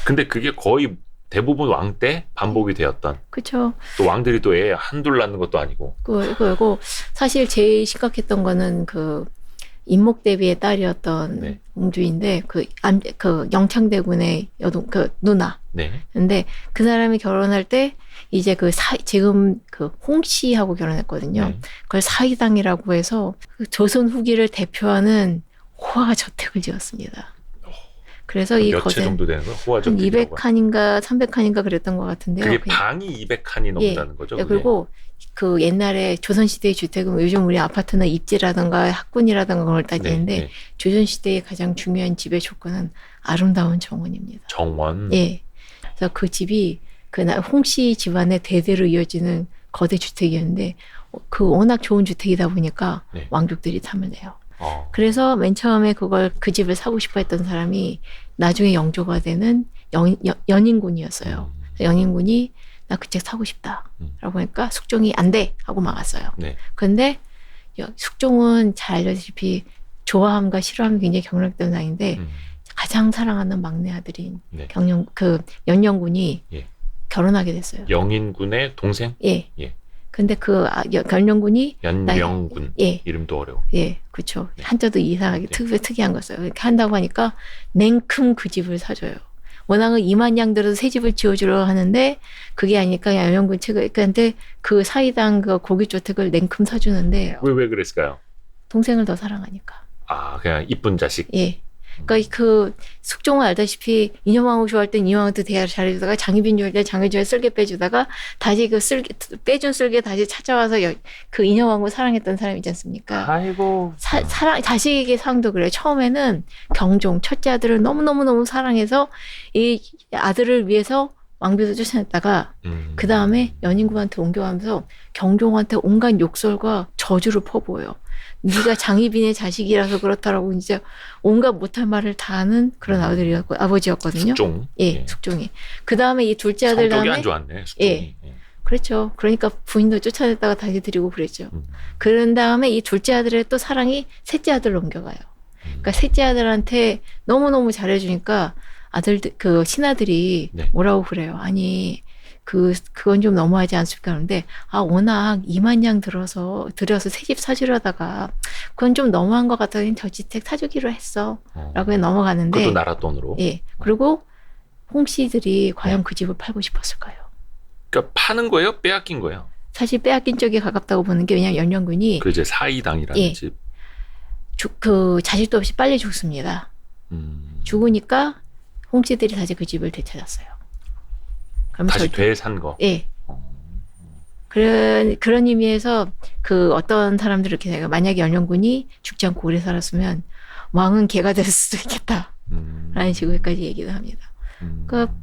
S2: 근데 그게 거의 대부분 왕 때 반복이 되었던.
S1: 그렇죠.
S2: 또 왕들이 또 애 한둘 낳는 것도 아니고.
S1: 그리고 사실 제일 심각했던 거는 그 인목대비의 딸이었던 공주인데 그 영창대군의 그 누나. 근데 그 사람이 결혼할 때 이제 지금 그 홍씨하고 결혼했거든요. 그걸 사이당이라고 해서 그 조선 후기를 대표하는 호화 저택을 지었습니다. 그래서 이
S2: 몇 채 정도 되는 거예요? 호화 저택
S1: 200칸인가 300칸인가 그랬던 것 같은데요.
S2: 그게 방이 200칸이 넘는다는 거죠?
S1: 그리고 그 옛날에 조선시대의 주택은 요즘 우리 아파트나 입지라든가 학군이라든가 그걸 따지는데 조선시대의 가장 중요한 집의 조건은 아름다운 정원입니다.
S2: 정원?
S1: 예. 그래서 그 집이 그날 홍씨 집안의 대대로 이어지는 거대 주택이었는데 그 워낙 좋은 주택이다 보니까 왕족들이 탐을 내요. 그래서 맨 처음에 그 집을 사고 싶어 했던 사람이 나중에 영조가 되는 연인군이었어요. 연인군이 나 그 책 사고 싶다 라고 하니까 숙종이 안 돼 하고 막았어요. 그런데 숙종은 잘 알려지다시피 좋아함과 싫어함이 굉장히 경락된 상인데 가장 사랑하는 막내 아들인 연영군이 결혼하게 됐어요.
S2: 영인군의 동생?
S1: 예. 근데 그 연영군이
S2: 연명군 이름도 어려워.
S1: 예, 그렇죠. 한자도 이상하게 특이한 거였어요. 이렇게 한다고 하니까 냉큼 그 집을 사줘요. 워낙은 2만 들어서 새 집을 지어주려 하는데 그게 아니니까 연영군 책을 근데 그 사이당 그 고깃주택을 냉큼 사주는데
S2: 왜 그랬을까요?
S1: 동생을 더 사랑하니까.
S2: 그냥 이쁜 자식.
S1: 예. 그러니까 그 숙종은 알다시피 인현왕후 좋아할 땐 인현왕후한테 대화를 잘해주다가 장희빈 좋아할 때 장희빈을 쓸개 빼주다가 다시 그 빼준 쓸개 다시 찾아와서 그 인현왕후 사랑했던 사람 있지 않습니까?
S2: 아이고.
S1: 자식에게 사랑도 그래요. 처음에는 경종 첫째 아들을 너무 사랑해서 이 아들을 위해서 왕비도 쫓아냈다가 그 다음에 연인군한테 옮겨가면서 경종한테 온갖 욕설과 저주를 퍼부어요. 네가 장희빈의 자식이라서 그렇다라고 이제 온갖 못할 말을 다 하는 그런 아버지였거든요.
S2: 숙종.
S1: 숙종이. 그 다음에 이 둘째 아들 다음에
S2: 성격이 안 좋았네. 숙종이.
S1: 그렇죠. 그러니까 부인도 쫓아냈다가 다시 드리고 그랬죠. 그런 다음에 이 둘째 아들의 또 사랑이 셋째 아들로 옮겨가요. 그러니까 셋째 아들한테 너무너무 잘해주니까 그 신하들이 뭐라고 그래요. 아니 그건 좀 너무하지 않습니까? 그런데 워낙 2만 들여서 새 집 사주려다가 그건 좀 너무한 것 같아서 저 주택 사주기로 했어 라고 해 넘어가는데
S2: 그것도 나라 돈으로.
S1: 그리고 홍씨들이 과연 그 집을 팔고 싶었을까요?
S2: 그러니까 파는 거예요? 빼앗긴 거예요?
S1: 사실 빼앗긴 쪽에 가깝다고 보는 게 왜냐하면 연영군이
S2: 그 이제 사이당이라는 집.
S1: 그 자식도 없이 빨리 죽습니다. 죽으니까 홍씨들이 다시 그 집을 되찾았어요.
S2: 다시 되산 거.
S1: 예. 그런 의미에서 그 어떤 사람들 이렇게 생각해요. 만약에 연영군이 죽지 않고 오래 살았으면 왕은 개가 됐을 수도 있겠다. 라는 식으로까지 얘기도 합니다. 그러니까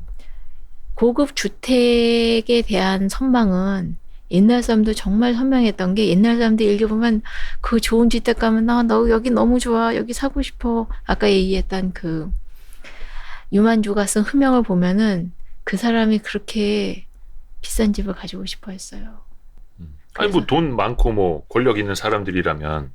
S1: 고급 주택에 대한 선망은 옛날 사람도 정말 선명했던 게 옛날 사람들 읽어보면 그 좋은 주택 가면 너 여기 너무 좋아. 여기 사고 싶어. 아까 얘기했던 그 유만주가 쓴 흠형을 보면은 그 사람이 그렇게 비싼 집을 가지고 싶어 했어요.
S2: 아니 뭐 돈 많고 뭐 권력 있는 사람들이라면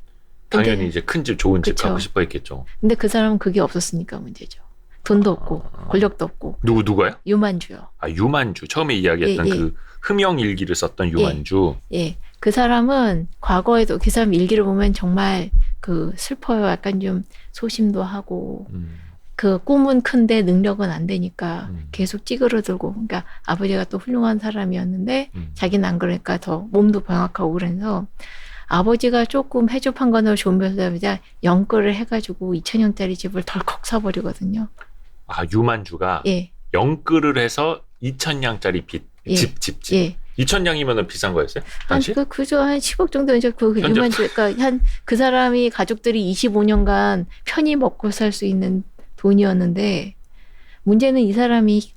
S2: 당연히
S1: 근데,
S2: 이제 큰 집 좋은 집
S1: 그쵸.
S2: 갖고 싶어 했겠죠.
S1: 근데 그 사람은 그게 없었으니까 문제죠. 돈도 없고 권력도 없고.
S2: 누구요?
S1: 유만주요.
S2: 아 유만주 처음에 이야기했던
S1: 예.
S2: 그 흠형 일기를 썼던 유만주.
S1: 예. 그 사람은 과거에도 그 사람 일기를 보면 정말 그 슬퍼요. 약간 좀 소심도 하고 그 꿈은 큰데 능력은 안 되니까 계속 찌그러들고, 그러니까 아버지가 또 훌륭한 사람이었는데 자기는 안 그러니까 더 몸도 병약하고 그래서 아버지가 조금 해줍한 거는 좋은 배우자 영끌을 해가지고 2,000년짜리 집을 덜컥 사버리거든요.
S2: 아 유만주가
S1: 예.
S2: 영끌을 해서 2,000냥짜리
S1: 예.
S2: 집.
S1: 예.
S2: 2,000냥이면은 비싼 거였어요? 당시?
S1: 그죠. 한 10억 정도 이제 그 유만주, 그러니까 그 사람이 가족들이 25년간 편히 먹고 살 수 있는 돈이었는데, 문제는 이 사람이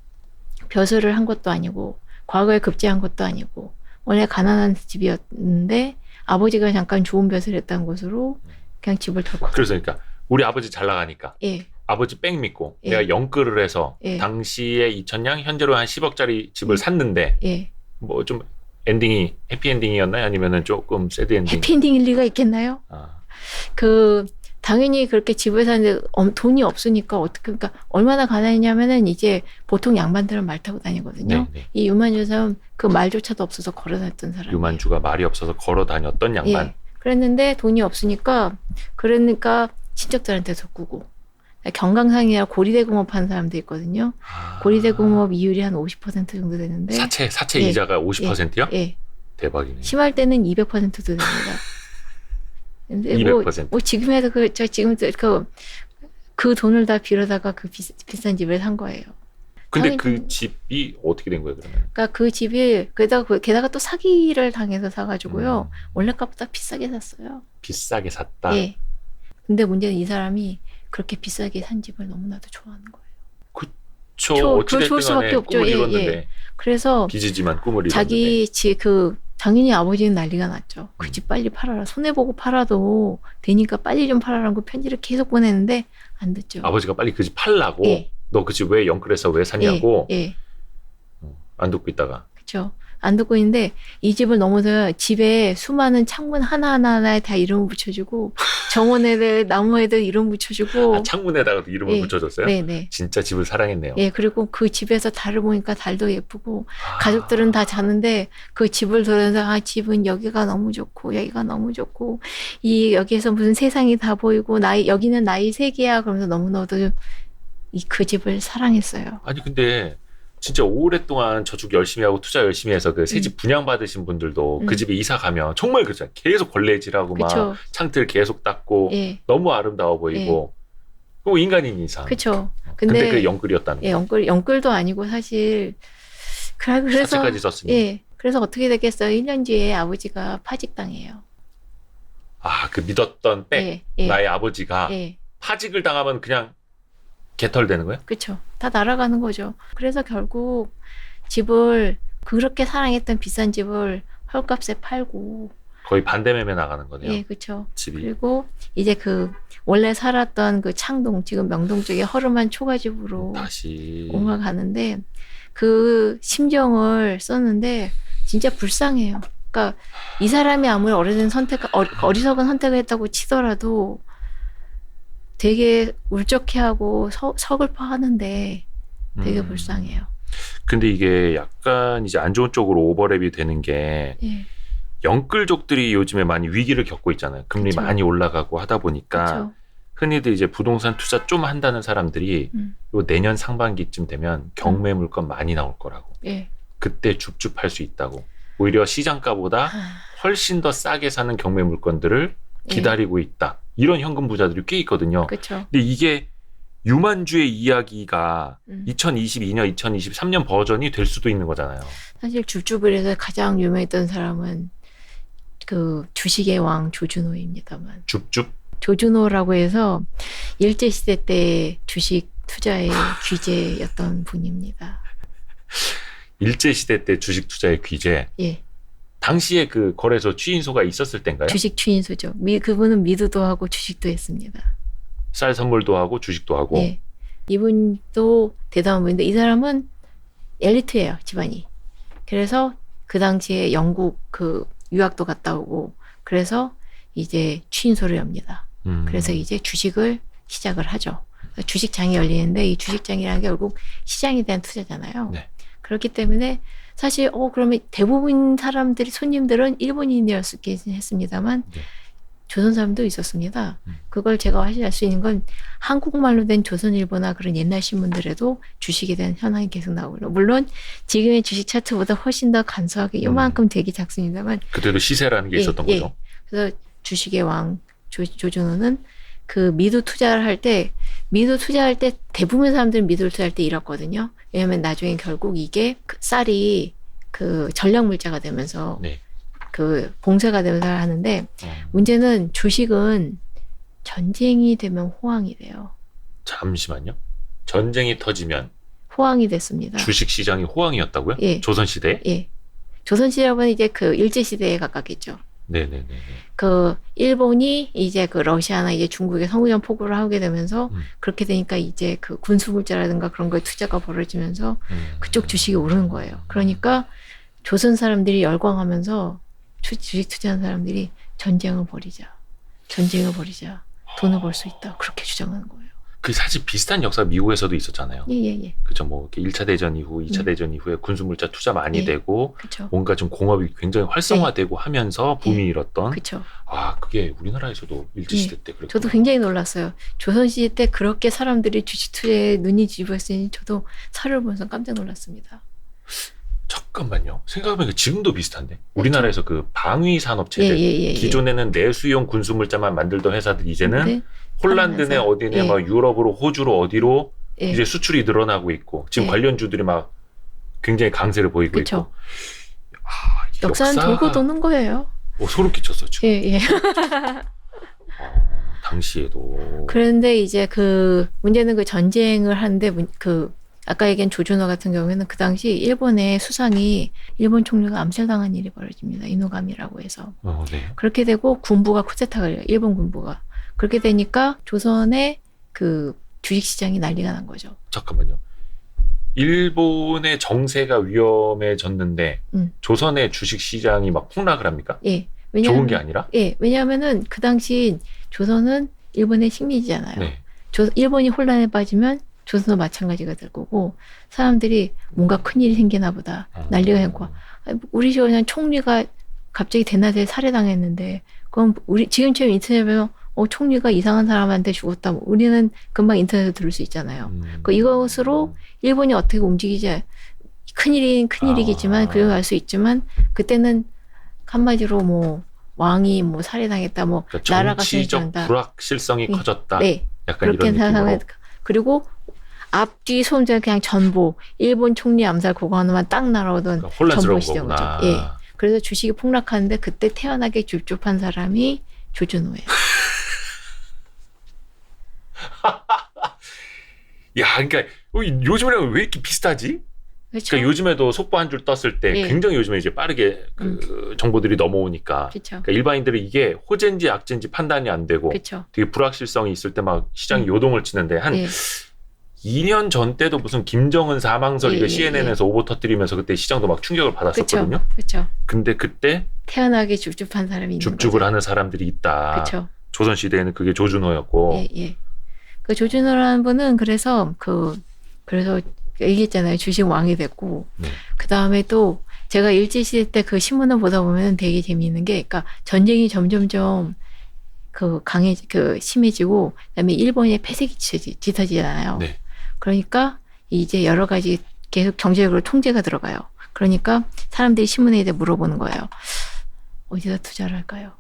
S1: 벼슬을 한 것도 아니고 과거에 급제한 것도 아니고 원래 가난한 집이었는데 아버지가 잠깐 좋은 벼슬을 했다는 것으로 그냥 집을 덜컥.
S2: 그래서 그러니까 우리 아버지 잘 나가니까
S1: 예.
S2: 아버지 뺑 믿고
S1: 예.
S2: 내가 영끌을 해서
S1: 예.
S2: 당시에 2,000냥 현재로 한 10억짜리 집을 샀는데
S1: 예.
S2: 뭐 좀 엔딩이 해피엔딩이었나요? 아니면은 조금 새드 엔딩?
S1: 해피엔딩일 리가 있겠나요? 당연히 그렇게 집을 사는데 돈이 없으니까 어떻게, 그러니까 얼마나 가난했냐면은 이제 보통 양반들은 말 타고 다니거든요.
S2: 네.
S1: 이 유만주 사람은 그 말조차도 없어서 걸어 다녔던 사람.
S2: 유만주가 말이 없어서 걸어 다녔던 양반.
S1: 예. 그랬는데 돈이 없으니까 그러니까 친척들한테 섞고 경강상이나 고리대공업 하는 사람도 있거든요. 고리대공업 이율이 한 50% 정도 되는데
S2: 사채
S1: 예.
S2: 이자가 50%요?
S1: 예.
S2: 대박이네.
S1: 심할 때는 200%도 됩니다. 근데
S2: 200%.
S1: 뭐 지금에도 그 돈을 다 빌어다가 그 비싼 집을 산 거예요.
S2: 근데 그 집이 어떻게 된 거예요, 그러면?
S1: 그러니까 그 집이 게다가 또 사기를 당해서 사가지고요. 원래 값보다 비싸게 샀어요.
S2: 비싸게 샀다.
S1: 예. 근데 문제는 이 사람이 그렇게 비싸게 산 집을 너무나도 좋아하는 거예요.
S2: 그쵸. 어찌됐든 간에 꿈을 이뤘는데.
S1: 그래서
S2: 빚이지만 꿈을 이뤘는데.
S1: 당연히 아버지는 난리가 났죠. 그 집 빨리 팔아라. 손해보고 팔아도 되니까 빨리 좀 팔아라고 편지를 계속 보내는데 안 듣죠.
S2: 아버지가 빨리 그 집 팔라고?
S1: 예.
S2: 너 그 집 왜 영끌해서 왜 샀냐고?
S1: 예.
S2: 안 듣고 있다가.
S1: 그렇죠. 안 듣고 있는데 이 집을 넘어서 집에 수많은 창문 하나하나에 다 이름을 붙여주고 정원에들 나무에들 이름 붙여주고
S2: 창문에다가도 이름을 붙여줬어요?
S1: 네네.
S2: 진짜 집을 사랑했네요.
S1: 예, 그리고 그 집에서 달을 보니까 달도 예쁘고 가족들은 다 자는데 그 집을 돌아서 집은 여기가 너무 좋고 여기가 너무 좋고 여기에서 무슨 세상이 다 보이고 여기는 나의 세계야 그러면서 너무나도 그 집을 사랑했어요.
S2: 아니 근데 진짜 오랫동안 저축 열심히 하고 투자 열심히 해서 그 새 집 분양받으신 분들도 그 집에 이사 가면 정말 그렇잖아요. 계속 걸레질하고
S1: 그쵸.
S2: 막 창틀 계속 닦고
S1: 예.
S2: 너무 아름다워 보이고 그 인간인 이상.
S1: 그렇죠.
S2: 근데 그게 영끌이었다는
S1: 예,
S2: 거.
S1: 영끌도 아니고 사실 그래서
S2: 사채까지 썼으니.
S1: 예. 그래서 어떻게 됐겠어요? 1년 뒤에 아버지가 파직당해요.
S2: 그 믿었던 나의 아버지가
S1: 예.
S2: 파직을 당하면 그냥 개털되는 거예요?
S1: 그렇죠. 다 날아가는 거죠. 그래서 결국 집을 그렇게 사랑했던 비싼 집을 헐값에 팔고
S2: 거의 반대매매 나가는 거네요.
S1: 예, 그렇죠.
S2: 집이.
S1: 그리고 이제 원래 살았던 그 창동 지금 명동 쪽에 허름한 초가집으로 다시 옮아가는데 그 심정을 썼는데 진짜 불쌍해요. 그러니까 이 사람이 아무리 어리석은 선택을 했다고 치더라도 되게 울적해하고 서글퍼하는데 되게 불쌍해요.
S2: 근데 이게 약간 이제 안 좋은 쪽으로 오버랩이 되는 게 영끌족들이 요즘에 많이 위기를 겪고 있잖아요. 금리
S1: 그쵸.
S2: 많이 올라가고 하다 보니까
S1: 그쵸.
S2: 흔히들 이제 부동산 투자 좀 한다는 사람들이 요 내년 상반기쯤 되면 경매 물건 많이 나올 거라고. 그때 줍줍할 수 있다고. 오히려 시장가보다 훨씬 더 싸게 사는 경매 물건들을 기다리고 있다. 이런 현금 부자들이 꽤 있거든요.
S1: 그렇죠.
S2: 근데 이게 유만주의 이야기가 2022년, 2023년 버전이 될 수도 있는 거잖아요.
S1: 사실 줍줍을에서 가장 유명했던 사람은 그 주식의 왕 조준호입니다만.
S2: 줍줍?
S1: 조준호라고 해서 일제시대 때 주식 투자의 귀재였던 분입니다.
S2: 일제시대 때 주식 투자의 귀재?
S1: 예.
S2: 당시에 그 거래소 취인소가 있었을 때인가요?
S1: 주식 취인소죠. 그분은 미드도 하고 주식도 했습니다.
S2: 쌀 선물도 하고 주식도 하고.
S1: 예. 이분도 대단한 분인데 이 사람은 엘리트예요, 집안이. 그래서 그 당시에 영국 그 유학도 갔다 오고 그래서 이제 취인소를 엽니다. 그래서 이제 주식을 시작을 하죠. 주식장이 열리는데 이 주식장이라는 게 결국 시장에 대한 투자잖아요.
S2: 네.
S1: 그렇기 때문에 사실 그러면 대부분 사람들이 손님들은 일본인이었긴 했습니다만
S2: 네.
S1: 조선 사람도 있었습니다. 그걸 제가 알 수 있는 건 한국말로 된 조선일보나 그런 옛날 신문들에도 주식에 대한 현황이 계속 나오고 물론 지금의 주식 차트보다 훨씬 더 간소하게 이만큼 되기 작습니다만
S2: 그때도 시세라는 게 있었던 거죠.
S1: 그래서 주식의 왕 조준호는 그 미드 투자를 할 때 대부분 사람들은 미드를 투자할 때 잃었거든요. 왜냐하면 나중에 결국 이게 그 쌀이 그 전략 물자가 되면서
S2: 네.
S1: 그 봉쇄가 되면서 하는데 문제는 주식은 전쟁이 되면 호황이 돼요.
S2: 잠시만요. 전쟁이 터지면
S1: 호황이 됐습니다.
S2: 주식 시장이 호황이었다고요?
S1: 예.
S2: 조선 시대에?
S1: 예. 조선 시대는 이제 그 일제 시대에 가깝겠죠.
S2: 네네네.
S1: 그 일본이 이제 그 러시아나 이제 중국에 성구전 포고를 하게 되면서 그렇게 되니까 이제 그 군수물자라든가 그런 거에 투자가 벌어지면서 그쪽 주식이 오르는 거예요. 그러니까 조선 사람들이 열광하면서 주식 투자하는 사람들이 전쟁을 벌이자. 돈을 벌 수 있다. 그렇게 주장하는 거예요.
S2: 그 사실 비슷한 역사 미국에서도 있었잖아요.
S1: 예.
S2: 그죠. 뭐 1차 대전 이후, 2차 대전 이후에 군수물자 투자 많이 되고
S1: 그쵸.
S2: 뭔가 좀 공업이 굉장히 활성화되고 하면서 붐이 일었던.
S1: 그렇죠.
S2: 아, 그게 우리나라에서도 일제시대 때 그랬구나.
S1: 저도 굉장히 놀랐어요. 조선시대 때 그렇게 사람들이 주식 투자에 눈이 뒤집어있으니 저도 사를 보면서 깜짝 놀랐습니다.
S2: 잠깐만요. 생각해보니까 지금도 비슷한데. 우리나라에서 그 방위 산업체들. 기존에는 내수용 군수물자만 만들던 회사들 이제는 홀란드네 어디네 막 유럽으로 호주로 어디로 이제 수출이 늘어나고 있고 지금 관련주들이 막 굉장히 강세를 보이고 있고. 아,
S1: 역사는 돌고 도는 거예요.
S2: 소름 끼쳤어 지금.
S1: 예.
S2: 당시에도.
S1: 그런데 이제 그 문제는 그 전쟁을 하는데 그 아까 얘기한 조준호 같은 경우에는 그 당시 일본의 수상이 일본 총리가 암살당한 일이 벌어집니다. 이노가미라고 해서.
S2: 네.
S1: 그렇게 되고 군부가 쿠데타가 열려요. 일본 군부가. 그렇게 되니까 조선의 그 주식시장이 난리가 난 거죠.
S2: 잠깐만요. 일본의 정세가 위험해졌는데 조선의 주식시장이 막 폭락을 합니까?
S1: 예.
S2: 좋은 게 아니라?
S1: 예. 왜냐하면은 그 당시 조선은 일본의 식민지잖아요.
S2: 네.
S1: 일본이 혼란에 빠지면 조선도 마찬가지가 될 거고 사람들이 뭔가 큰일이 생기나 보다. 난리가 났고 우리 그냥 총리가 갑자기 대낮에 살해당했는데 그럼 우리 지금처럼 인터넷에 보면 총리가 이상한 사람한테 죽었다. 우리는 금방 인터넷에서 들을 수 있잖아요. 이것으로 일본이 어떻게 움직이지 큰일이겠지만 그걸 알 수 있지만 그때는 한마디로 뭐 왕이 뭐 살해당했다. 뭐
S2: 그러니까
S1: 나라가
S2: 정치적 불확실성이 커졌다.
S1: 네.
S2: 약간
S1: 그렇게
S2: 이런 느낌으로.
S1: 생각을 그리고 앞뒤 손절 그냥 전보 일본 총리 암살 그거 하나만 딱 날아오던
S2: 그러니까 혼란스러운
S1: 전보시던
S2: 거구나.
S1: 거죠. 예. 그래서 주식이 폭락하는데 그때 태어나게 줍줍한 사람이 조준호예요.
S2: 야, 그러니까 요즘이랑 왜 이렇게 비슷하지?
S1: 그렇죠?
S2: 그러니까 요즘에도 속보 한 줄 떴을 때 굉장히 요즘에 이제 빠르게 그 정보들이 넘어오니까
S1: 그렇죠.
S2: 그러니까 일반인들은 이게 호재인지 악재인지 판단이 안 되고
S1: 그렇죠.
S2: 되게 불확실성이 있을 때 막 시장이 요동을 치는데 한 2년 전 때도 무슨 김정은 사망설 이거 CNN에서 오보 터뜨리면서 그때 시장도 막 충격을 받았었거든요.
S1: 그렇죠.
S2: 근데 그때
S1: 태어나게 줍줍한 사람이 있는
S2: 줍줍을
S1: 거죠.
S2: 하는 사람들이 있다.
S1: 그렇죠.
S2: 조선 시대에는 그게 조준호였고.
S1: 예. 그 조준호라는 분은 그래서 얘기했잖아요. 주식 왕이 됐고. 그 다음에 또 제가 일제시대 때 그 신문을 보다 보면 되게 재미있는 게, 그러니까 전쟁이 점점점 심해지고, 그다음에 일본의 폐색이 짙어지잖아요.
S2: 네.
S1: 그러니까 이제 여러 가지 계속 경제적으로 통제가 들어가요. 그러니까 사람들이 신문에 대해 물어보는 거예요. 어디다 투자를 할까요?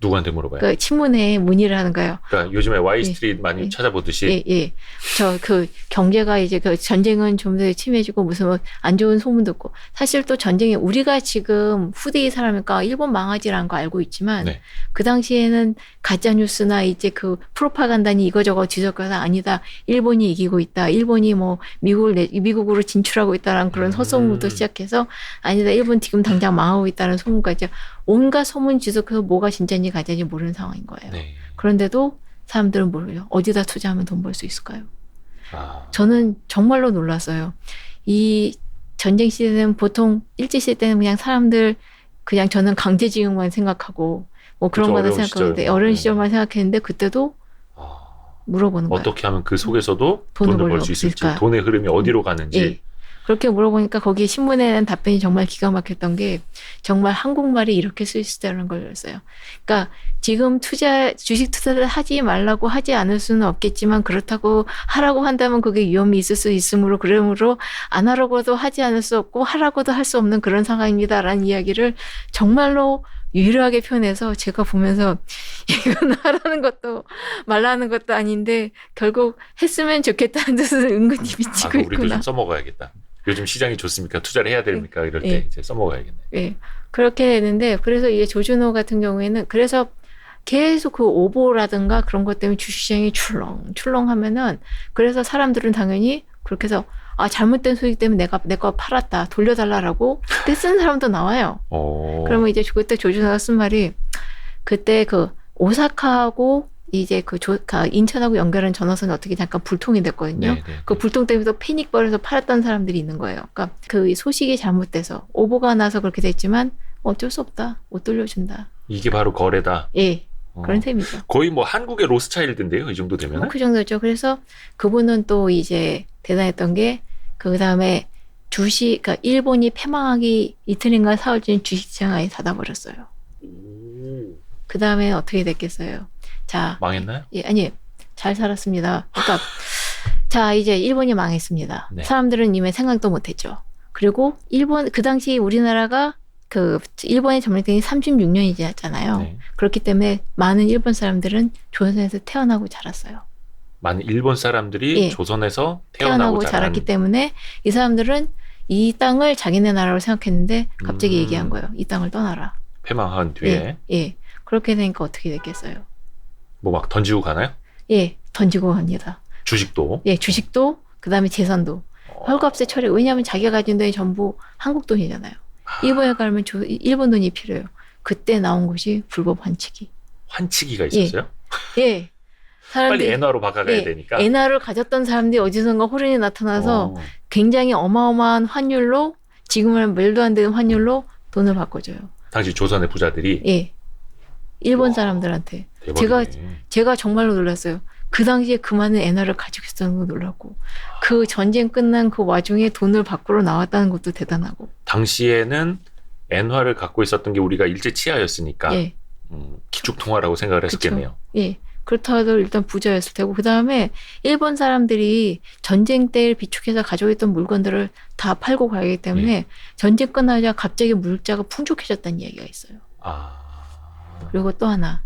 S2: 누구한테 물어봐요?
S1: 그 친문회에 문의를 하는 거예요.
S2: 그러니까 요즘에 와이스트리트 많이 찾아보듯이.
S1: 예. 저 그 경제가 이제 그 전쟁은 좀 더 침해지고 무슨 뭐 안 좋은 소문 듣고 사실 또 전쟁에 우리가 지금 후대의 사람이니까 일본 망하지라는 거 알고 있지만
S2: 네.
S1: 그 당시에는 가짜 뉴스나 이제 그 프로파간다니 이거저거 뒤섞여서 아니다. 일본이 이기고 있다. 일본이 뭐 미국으로 진출하고 있다라는 그런 헛소문부터 시작해서 아니다. 일본 지금 당장 망하고 있다는 소문까지 온갖 소문 뒤섞여서 뭐가 진짜인지 가짜인지 모르는 상황인 거예요.
S2: 네.
S1: 그런데도 사람들은 모르요. 어디다 투자하면 돈 벌 수 있을까요? 저는 정말로 놀랐어요. 이 전쟁 시대는 보통 일제시대 때는 그냥 사람들 그냥 저는 강제징용만 생각하고 뭐 그런 거다 생각하는데 어려운 시절만 생각했는데 그때도 물어보는 거예요.
S2: 어떻게 하면 그 속에서도 돈을 벌 수 있을지, 돈의 흐름이 어디로 가는지.
S1: 예. 그렇게 물어보니까 거기에 신문에 대한 답변이 정말 기가 막혔던 게 정말 한국말이 이렇게 쓸 수 있다는 거였어요. 그러니까 지금 주식 투자를 하지 말라고 하지 않을 수는 없겠지만 그렇다고 하라고 한다면 그게 위험이 있을 수 있으므로 그러므로 안 하라고도 하지 않을 수 없고 하라고도 할 수 없는 그런 상황입니다라는 이야기를 정말로 유일하게 표현해서 제가 보면서 이건 하라는 것도 말라는 것도 아닌데 결국 했으면 좋겠다는 뜻을 은근히 미치고 있구나.
S2: 우리도 좀 써먹어야겠다. 요즘 시장이 좋습니까? 투자를 해야 됩니까? 이럴 때 이제 써먹어야겠네.
S1: 네. 그렇게 되는데 그래서 이제 조준호 같은 경우에는 그래서 계속 그 오보라든가 그런 것 때문에 주식시장이 출렁하면은 그래서 사람들은 당연히 그렇게 해서 잘못된 소식 때문에 내 거 팔았다 돌려달라라고 그때 쓴 사람도 나와요. 그러면 이제 그때 조준호가 쓴 말이 그때 그 오사카하고 이제 인천하고 연결한 전화선이 어떻게 잠깐 불통이 됐거든요. 그 불통 때문에 또 패닉 벌여서 팔았던 사람들이 있는 거예요. 그러니까 그 소식이 잘못돼서 오보가 나서 그렇게 됐지만 어쩔 수 없다. 못 돌려준다.
S2: 이게 바로 거래다.
S1: 예. 그런 셈이죠.
S2: 거의 뭐 한국의 로스차일드인데요. 이 정도 되면.
S1: 그 정도죠. 그래서 그분은 또 이제 대단했던 게 그 다음에 그러니까 일본이 패망하기 이틀인가 사흘 전에 주식시장 아예 닫아버렸어요. 그 다음에 어떻게 됐겠어요? 자.
S2: 망했나요?
S1: 예, 아니, 잘 살았습니다. 그러니까, 자, 이제 일본이 망했습니다.
S2: 네.
S1: 사람들은 이미 생각도 못 했죠. 그리고 그 당시 우리나라가 일본의 점령이 36년이 지났잖아요. 네. 그렇기 때문에 많은 일본 사람들은 조선에서 태어나고 자랐어요.
S2: 많은 일본 사람들이 조선에서 태어나고
S1: 자랐기 때문에 이 사람들은 이 땅을 자기네 나라로 생각했는데 갑자기 얘기한 거예요. 이 땅을 떠나라.
S2: 패망한 뒤에.
S1: 예. 그렇게 되니까 어떻게 됐겠어요?
S2: 뭐 막 던지고 가나요?
S1: 예, 던지고 갑니다.
S2: 주식도?
S1: 예, 주식도, 그 다음에 재산도. 헐값에 처리, 왜냐하면 자기가 가진 돈이 전부 한국 돈이잖아요. 일본에 가면 일본 돈이 필요해요. 그때 나온 것이 불법 환치기.
S2: 환치기가 있었어요?
S1: 예.
S2: 빨리 엔화로 바꿔가야 되니까.
S1: 엔화를 가졌던 사람들이 어디선가 호련이 나타나서 굉장히 어마어마한 환율로, 지금은 말도 안 되는 환율로 돈을 바꿔줘요.
S2: 당시 조선의 부자들이?
S1: 예. 일본 사람들한테.
S2: 대박이네.
S1: 제가 정말로 놀랐어요. 그 당시에 그 많은 엔화를 가지고 있었던 거 놀랐고, 그 전쟁 끝난 그 와중에 돈을 밖으로 나왔다는 것도 대단하고.
S2: 당시에는 엔화를 갖고 있었던 게 우리가 일제 치하였으니까 기축통화라고 생각을 했었겠네요.
S1: 예. 그렇다고 일단 부자였을 테고, 그 다음에 일본 사람들이 전쟁 때를 비축해서 가지고 있던 물건들을 다 팔고 가기 때문에 전쟁 끝나자 갑자기 물자가 풍족해졌다는 이야기가 있어요. 그리고 또 하나,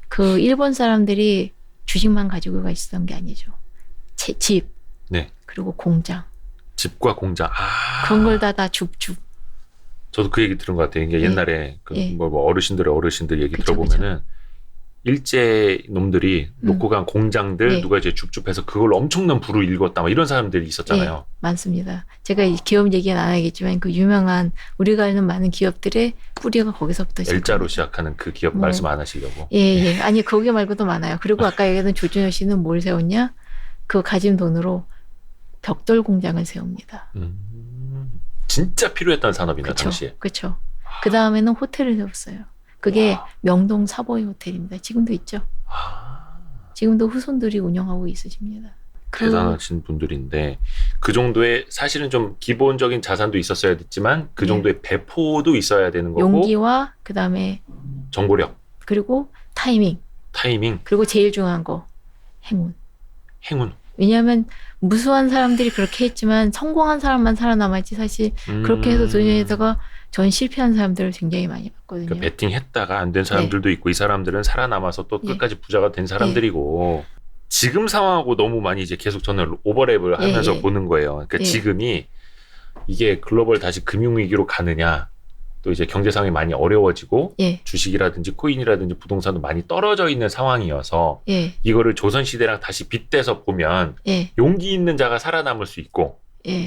S1: 그 일본 사람들이 주식만 가지고 있었던 게 아니죠. 집, 그리고 공장.
S2: 집과 공장.
S1: 그런 걸 다 줍줍.
S2: 저도 그 얘기 들은 것 같아요. 이게 옛날에 뭐 어르신들 얘기 들어보면은 일제 놈들이 놓고 간 공장들 누가 이제 줍줍해서 그걸 엄청난 부를 일궜다 막 이런 사람들이 있었잖아요.
S1: 많습니다. 제가 기업 얘기는 안 하겠지만 그 유명한 우리가 아는 많은 기업들의 뿌리가 거기서부터
S2: L자로 시작하는 그 기업 말씀 안 하시려고.
S1: 예. 아니 거기 말고도 많아요. 그리고 아까 얘기했던 조준현 씨는 뭘 세웠냐? 그 가진 돈으로 벽돌 공장을 세웁니다.
S2: 진짜 필요했던 산업이나 당시에.
S1: 그렇죠. 그 다음에는 호텔을 세웠어요. 그게 명동 사보이 호텔입니다. 지금도 있죠. 지금도 후손들이 운영하고 있으십니다.
S2: 대단하신 분들인데 그 정도의 사실은 좀 기본적인 자산도 있었어야 됐지만 그 정도의 배포도 있어야 되는 거고
S1: 용기와 그 다음에
S2: 정보력
S1: 그리고 타이밍 그리고 제일 중요한 거 행운. 왜냐하면 무수한 사람들이 그렇게 했지만 성공한 사람만 살아남았지 사실 그렇게 해서 도전에다가 전 실패한 사람들을 굉장히 많이 봤거든요.
S2: 그러니까 베팅했다가 안 된 사람들도 있고 이 사람들은 살아남아서 또 끝까지 부자가 된 사람들이고 지금 상황하고 너무 많이 이제 계속 저는 오버랩을 하면서 보는 거예요. 그러니까 지금이 이게 글로벌 다시 금융위기로 가느냐 또 이제 경제 상황이 많이 어려워지고 주식이라든지 코인이라든지 부동산도 많이 떨어져 있는 상황이어서 이거를 조선시대랑 다시 빗대서 보면 용기 있는 자가 살아남을 수 있고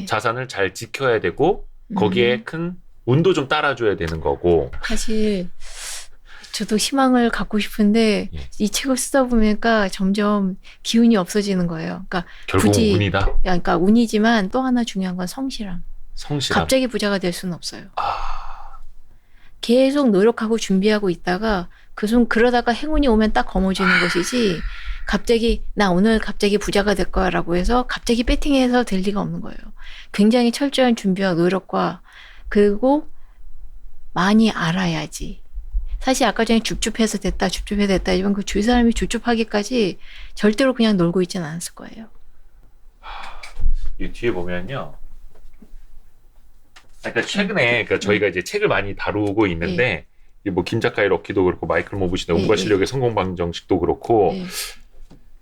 S2: 자산을 잘 지켜야 되고 거기에 큰 운도 좀 따라줘야 되는 거고.
S1: 사실 저도 희망을 갖고 싶은데 이 책을 쓰다 보니까 점점 기운이 없어지는 거예요. 그러니까
S2: 결국은
S1: 굳이
S2: 운이다.
S1: 그러니까 운이지만 또 하나 중요한 건 성실함.
S2: 성실함.
S1: 갑자기 부자가 될 수는 없어요. 계속 노력하고 준비하고 있다가 그러다가 행운이 오면 딱 거머쥐는 것이지 갑자기 나 오늘 갑자기 부자가 될 거야라고 해서 갑자기 배팅해서 될 리가 없는 거예요. 굉장히 철저한 준비와 노력과 그리고 많이 알아야지. 사실 아까 전에 줍줍해서 됐다 하지만 그 주위 사람이 줍줍하기까지 절대로 그냥 놀고 있지는 않았을 거예요.
S2: 이 뒤에 보면요. 그러니까 최근에 저희가 이제 책을 많이 다루고 있는데 뭐 김 작가의 럭키도 그렇고 마이클 모브신의 온갖 실력의 성공 방정식도 그렇고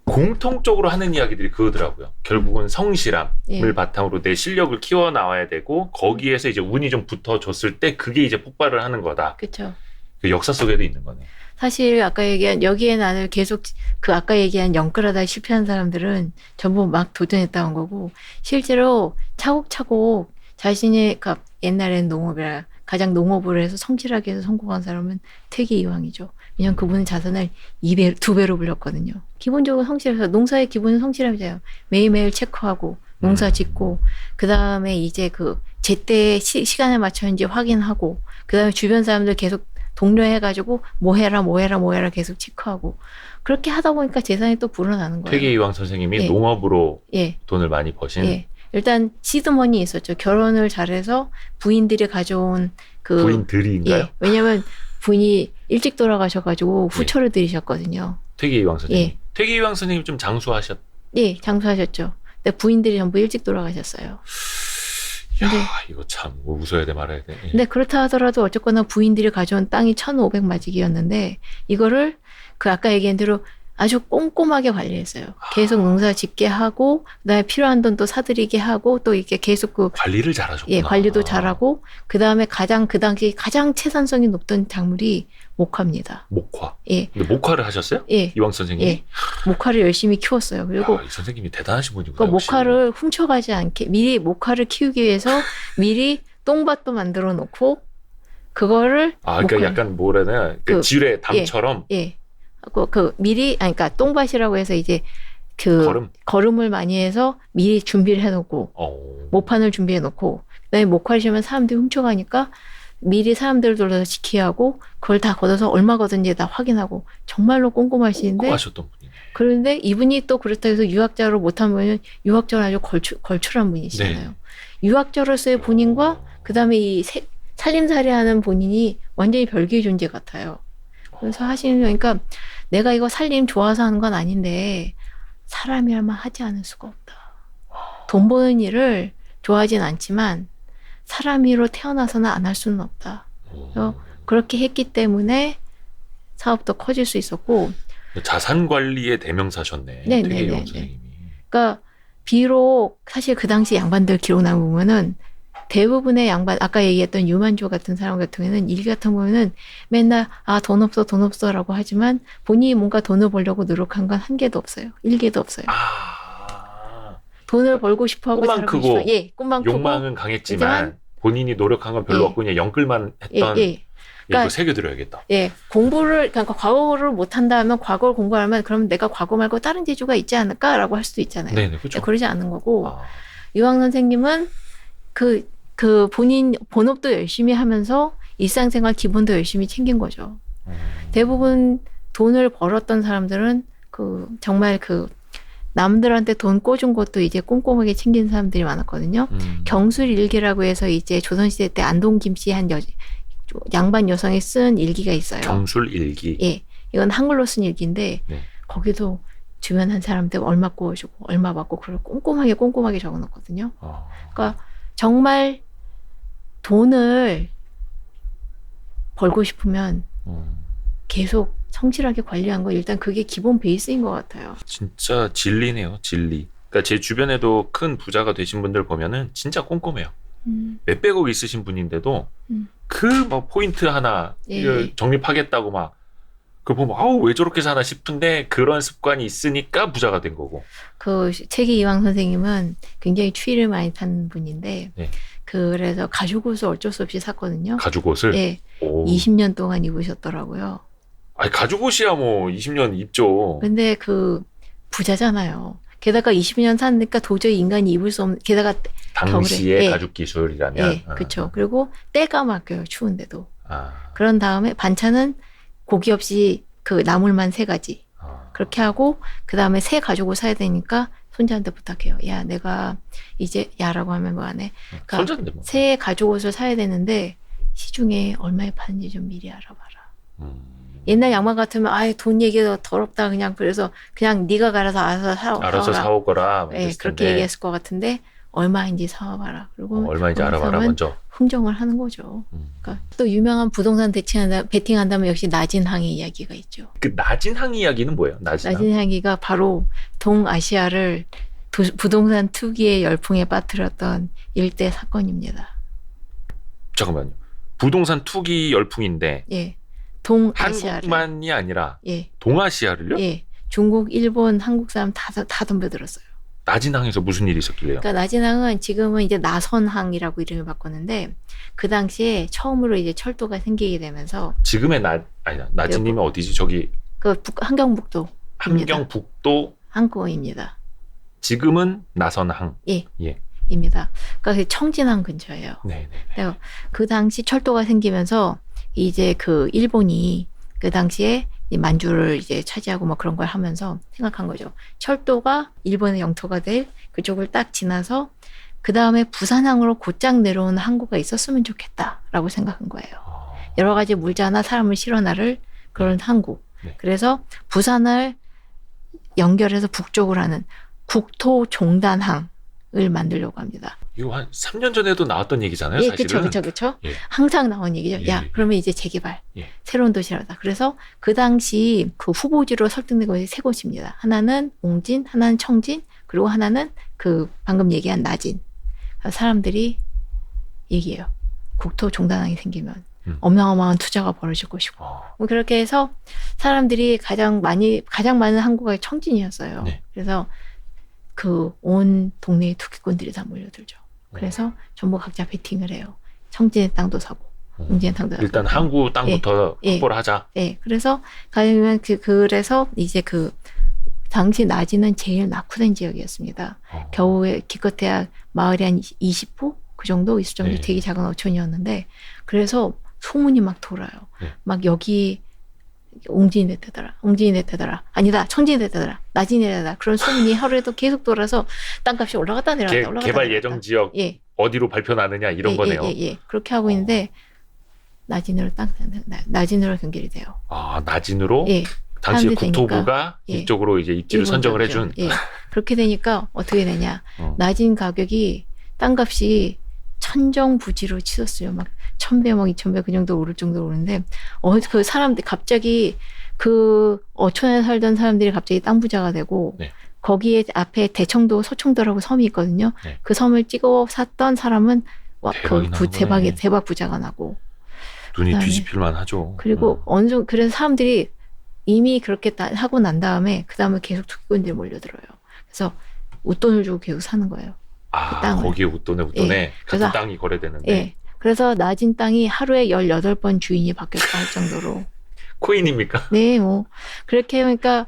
S2: 공통적으로 하는 이야기들이 그거더라고요. 결국은 성실함을 바탕으로 내 실력을 키워 나와야 되고 거기에서 이제 운이 좀 붙어줬을 때 그게 이제 폭발을 하는 거다.
S1: 그렇죠.
S2: 그 역사 속에도 있는 거네.
S1: 사실 아까 얘기한 여기에 나는 계속 그 아까 얘기한 영끌하다 실패한 사람들은 전부 막 도전했다는 거고 실제로 차곡차곡 자신의 옛날엔 농업이라 가장 농업을 해서 성실하게 해서 성공한 사람은 퇴계 이황이죠. 왜냐하면 그분은 자산을 2배로 불렸거든요. 기본적으로 성실해서 농사의 기본은 성실함이잖아요. 매일매일 체크하고 농사 짓고 그 다음에 이제 그 제때 시간에 맞췄는지 확인하고 그 다음에 주변 사람들 계속 독려해가지고 뭐 해라 계속 체크하고 그렇게 하다 보니까 재산이 또 불어나는 거예요.
S2: 퇴계 이황 선생님이 농업으로 돈을 많이 버신.
S1: 일단 시드머니 있었죠. 결혼을 잘해서 부인들이 가져온
S2: 부인들인가요?
S1: 왜냐면 부인이 일찍 돌아가셔가지고 후처를 들이셨거든요.
S2: 퇴계 이황 선생님. 퇴계 이황 선생님 좀 장수하셨.
S1: 장수하셨죠. 근데 부인들이 전부 일찍 돌아가셨어요.
S2: 야, 이거 참 웃어야 돼 말아야 돼.
S1: 근데 그렇다 하더라도 어쨌거나 부인들이 가져온 땅이 1,500마지기였는데 이거를 그 아까 얘기한 대로 아주 꼼꼼하게 관리했어요. 계속 농사 짓게 하고 그다음에 필요한 돈 또 사들이게 하고 또 이렇게 계속
S2: 관리를 잘하셨구나.
S1: 관리도 잘하고 그다음에 그 당시 가장 채산성이 높던 작물이 목화입니다.
S2: 목화. 근데 목화를 하셨어요? 이황 선생님이?
S1: 목화를 열심히 키웠어요. 그리고
S2: 이 선생님이 대단하신 분이구나.
S1: 목화를 훔쳐가지 않게 미리 목화를 키우기 위해서 미리 똥밭도 만들어 놓고 그거를
S2: 그러니까 약간 뭐라 해야 되나? 지뢰 담처럼
S1: 미리 그러니까 똥밭이라고 해서 이제 걸음을 많이 해서 미리 준비를 해놓고 모판을 준비해놓고 그다음에 목화를 심으면 사람들이 훔쳐가니까 미리 사람들을 돌려서 지키게 하고 그걸 다 걷어서 얼마 걷은지 다 확인하고 정말로 꼼꼼하시는데
S2: 꼼꼼하셨던 분이네.
S1: 그런데 이분이 또 그렇다고 해서 유학자로 못한 분은 유학자로 아주 걸출한 분이시잖아요. 유학자로서의 본인과 그다음에 이 살림살이하는 본인이 완전히 별개의 존재 같아요. 그래서 그러니까 내가 이거 살림 좋아서 하는 건 아닌데 사람이라면 하지 않을 수가 없다. 돈 버는 일을 좋아하진 않지만 사람으로 태어나서는 안 할 수는 없다. 그래서 그렇게 했기 때문에 사업도 커질 수 있었고
S2: 자산 관리의 대명사셨네. 퇴계 이황 선생님이.
S1: 그러니까 비록 사실 그 당시 양반들 기록나 보면은 대부분의 양반 아까 얘기했던 유만주 같은 사람 같은 경우에는 일기 같은 경우에는 맨날 돈 없어라고 하지만 본인이 뭔가 돈을 벌려고 노력한 건 한 개도 없어요. 1개도 없어요. 돈을 벌고 싶어하고
S2: 꿈만 크고
S1: 꿈만
S2: 욕망은 강했지만 본인이 노력한 건 별로 없고 그냥 영끌만 했던 그러니까 새겨들어야겠다.
S1: 공부를 그러니까 과거를 못한다면 과거를 공부하면 그러면 내가 과거 말고 다른 재주가 있지 않을까라고 할 수도 있잖아요.
S2: 그렇죠.
S1: 그러지 않은 거고 이황 선생님은 그 본인 본업도 열심히 하면서 일상생활 기본도 열심히 챙긴 거죠. 대부분 돈을 벌었던 사람들은 정말 남들한테 돈 꿔준 것도 이제 꼼꼼하게 챙긴 사람들이 많았거든요. 경술일기라고 해서 이제 조선시대 때 안동 김씨 한 양반 여성이 쓴 일기가 있어요.
S2: 경술일기.
S1: 이건 한글로 쓴 일기인데 거기도 주변 한 사람들 얼마 구워주고 얼마 받고 그걸 꼼꼼하게 적어놓거든요. 그러니까 정말 돈을 벌고 싶으면 계속 성실하게 관리한 거 일단 그게 기본 베이스인 것 같아요.
S2: 진짜 진리네요, 진리. 그러니까 제 주변에도 큰 부자가 되신 분들 보면은 진짜 꼼꼼해요. 몇백억 있으신 분인데도 그 막 포인트 하나
S1: 예.
S2: 적립하겠다고 막 그거 보면 아우 왜 저렇게 사나 싶은데 그런 습관이 있으니까 부자가 된 거고.
S1: 그 책의 이황 선생님은 굉장히 추위를 많이 타는 분인데
S2: 네.
S1: 그래서 가죽 옷을 어쩔 수 없이 샀거든요.
S2: 가죽 옷을?
S1: 네.
S2: 오.
S1: 20년 동안 입으셨더라고요.
S2: 아니 가죽 옷이야 뭐 20년 입죠.
S1: 근데 그 부자잖아요. 게다가 20년 사니까 도저히 인간이 입을 수 없는, 게다가
S2: 당시의
S1: 예.
S2: 가죽 기술이라면.
S1: 예, 그렇죠. 그리고 때가 막혀요, 추운데도.
S2: 아.
S1: 그런 다음에 반찬은 고기 없이 그 나물만 3가지. 그렇게 하고 그 다음에 새 가죽을 사야 되니까 손자한테 부탁해요. 야, 내가 이제 야라고 하면 뭐 안 해. 그러니까
S2: 손자인데 뭐.
S1: 새 가죽 옷을 사야 되는데 시중에 얼마에 파는지 좀 미리 알아봐라. 옛날 양말 같으면 아예 돈 얘기가 더럽다 그냥 그래서 그냥 네가 가서 알아서
S2: 사오거라.
S1: 네, 그렇게 얘기했을 것 같은데 얼마인지 사와봐라. 그리고
S2: 얼마인지 알아봐라 먼저.
S1: 흥정을 하는 거죠. 그러니까 또 유명한 부동산 베팅한다면 역시 나진항의 이야기가 있죠.
S2: 그 나진항 이야기는 뭐예요?
S1: 나진항이가 바로 동아시아를 부동산 투기의 열풍에 빠뜨렸던 일대 사건입니다.
S2: 잠깐만요. 부동산 투기 열풍인데.
S1: 예. 동아시아를.
S2: 한국만이 아니라.
S1: 예.
S2: 동아시아를요?
S1: 예. 중국, 일본, 한국 사람 다 덤벼들었어요.
S2: 나진항에서 무슨 일이 있었길래요?
S1: 그러니까 나진항은 지금은 이제 나선항이라고 이름을 바꿨는데 그 당시에 처음으로 이제 철도가 생기게 되면서
S2: 지금의 나진님은 어디지? 저기
S1: 그 한경북도.
S2: 함경북도
S1: 항구입니다.
S2: 지금은 나선항.
S1: 예.
S2: 예.
S1: 입니다. 그러니까 청진항 근처예요.
S2: 네.
S1: 그 당시 철도가 생기면서 이제 그 일본이 그 당시에 만주를 이제 차지하고 뭐 그런 걸 하면서 생각한 거죠. 철도가 일본의 영토가 될 그쪽을 딱 지나서 그 다음에 부산항으로 곧장 내려오는 항구가 있었으면 좋겠다라고 생각한 거예요. 여러 가지 물자나 사람을 실어 나를 그런 항구.
S2: 네.
S1: 그래서 부산을 연결해서 북쪽으로 하는 국토종단항을 만들려고 합니다.
S2: 이거 한 3년 전에도 나왔던 얘기잖아요,
S1: 예,
S2: 사실은.
S1: 그렇죠.
S2: 예.
S1: 항상 나온 얘기죠.
S2: 예,
S1: 야, 그러면 이제 재개발, 새로운 도시를 하자. 그래서 그 당시 그 후보지로 설정된 곳이 3곳입니다. 하나는 옹진, 하나는 청진, 그리고 하나는 그 방금 얘기한 나진. 사람들이 얘기해요. 국토종단항이 생기면 어마어마한 투자가 벌어질 것이고. 뭐 그렇게 해서 사람들이 가장 많은 항구가 청진이었어요.
S2: 네.
S1: 그래서 그 온 동네의 투기꾼들이 다 몰려들죠. 그래서 전부 각자 베팅을 해요. 청진의 땅도 사고, 옹진의 땅도 사고.
S2: 일단 항구 땅부터 확보를 하자.
S1: 네, 그래서 가면 그래서 이제 그 당시 나지는 제일 낙후된 지역이었습니다. 겨우에 기껏해야 마을이 한 20호 그 정도 있을 정도 되게 작은 어촌이었는데 그래서 소문이 막 돌아요. 막 여기 옹진이 됐다더라. 아니다, 청진이 됐다더라. 나진이 됐다더라. 그런 소문이 하루에도 계속 돌아서 땅값이 올라갔다 내려갔다.
S2: 개발 예정 지역 어디로 발표나느냐 이런 거네요.
S1: 그렇게 하고 있는데 나진으로 연결이 돼요.
S2: 아, 나진으로? 당시 국토부가 이쪽으로 이제 입지를 선정을 해준.
S1: 그렇게 되니까 어떻게 되냐. 나진 가격이 땅값이 천정부지로 치솟어요. 막 1000배, 막 2000배 그 정도 오를 정도로 오르는데 그 사람들 갑자기 그 어촌에 살던 사람들이 갑자기 땅 부자가 되고 거기에 앞에 대청도, 서청도라고 섬이 있거든요. 그 섬을 찍어 샀던 사람은 대박 부자가 나고
S2: 눈이 뒤집힐만 하죠.
S1: 그리고 어느 정도 그래서 사람들이 이미 그렇게 하고 난 다음에 그 다음에 계속 투기꾼들이 몰려들어요. 그래서 웃돈을 주고 계속 사는 거예요.
S2: 아, 그 거기에 웃돈에 같은 땅이 거래되는데.
S1: 그래서 나진 땅이 하루에 18번 주인이 바뀌었다 할 정도로.
S2: 코인입니까?
S1: 네, 뭐 그렇게 그러니까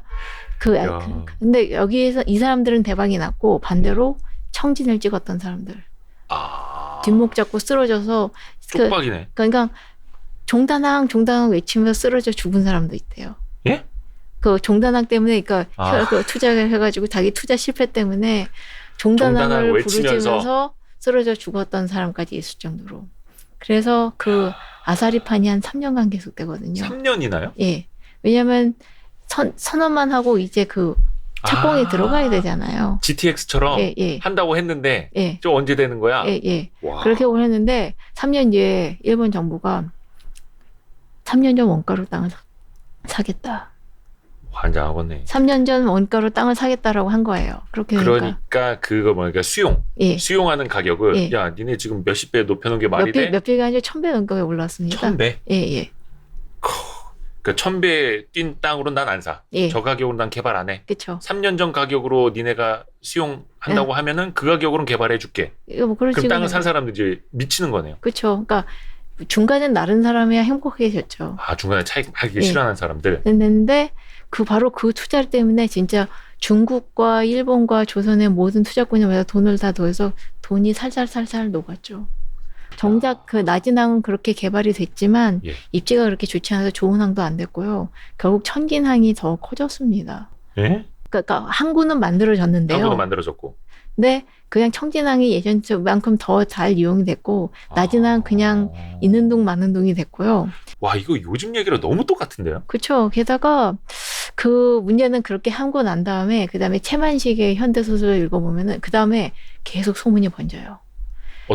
S1: 근데 여기에서 이 사람들은 대박이 났고 반대로 청진을 찍었던 사람들. 뒷목 잡고 쓰러져서
S2: 쪽박이네.
S1: 그러니까 종단항 외치면서 쓰러져 죽은 사람도 있대요.
S2: 예?
S1: 그 종단항 때문에 그러니까 그 투자를 해가지고 자기 투자 실패 때문에 종단항을 부르짖으면서 쓰러져 죽었던 사람까지 있을 정도로. 그래서 그 아사리판이 한 3년간 계속되거든요.
S2: 3년이나요?
S1: 예. 왜냐하면 선언만 하고 이제 그 착공에 들어가야 되잖아요.
S2: GTX처럼 한다고 했는데 저 언제 되는 거야?
S1: 그렇게 했는데 3년 뒤에 일본 정부가 3년 전 원가로 땅을 사겠다.
S2: 환장하겠네.
S1: 3년 전 원가로 땅을 사겠다라고 한 거예요. 그렇게
S2: 그러니까 그거 뭐니까 수용.
S1: 예.
S2: 수용하는 가격을
S1: 예.
S2: 야, 니네 지금 몇십 배 높여놓은 게 말이 돼?
S1: 몇 배가 아니라 1000배 넘게 올랐습니다.
S2: 1000배?
S1: 예.
S2: 그러니까 1000배 뛴 땅으로는 난 안 사.
S1: 예.
S2: 저 가격으로 난 개발 안 해.
S1: 그렇죠.
S2: 3년 전 가격으로 니네가 수용한다고 하면은 그 가격으로는 개발해 줄게.
S1: 뭐 그런
S2: 그럼 땅을 산 사람들이 미치는 거네요.
S1: 그렇죠. 그러니까 중간에 나른 사람이야 행복해졌죠.
S2: 중간에 차익하기 싫어하는 사람들.
S1: 근데 바로 그 투자 때문에 진짜 중국과 일본과 조선의 모든 투자꾼에마다 돈을 다 넣어서 돈이 살살 녹았죠. 정작 그 낮은 항은 그렇게 개발이 됐지만
S2: 예.
S1: 입지가 그렇게 좋지 않아서 좋은 항도 안 됐고요. 결국 천긴항이 더 커졌습니다.
S2: 예?
S1: 그러니까 항구는 만들어졌는데요.
S2: 항구는 만들어졌고.
S1: 근데 그냥 청진항이 예전만큼 더 잘 이용이 됐고 낮은 항 그냥 있는 동 마는 동이 됐고요.
S2: 와, 이거 요즘 얘기랑 너무 똑같은데요?
S1: 그렇죠. 게다가 그 문제는 그렇게 하고 난 다음에 그다음에 채만식의 현대소설을 읽어보면은 그다음에 계속 소문이 번져요.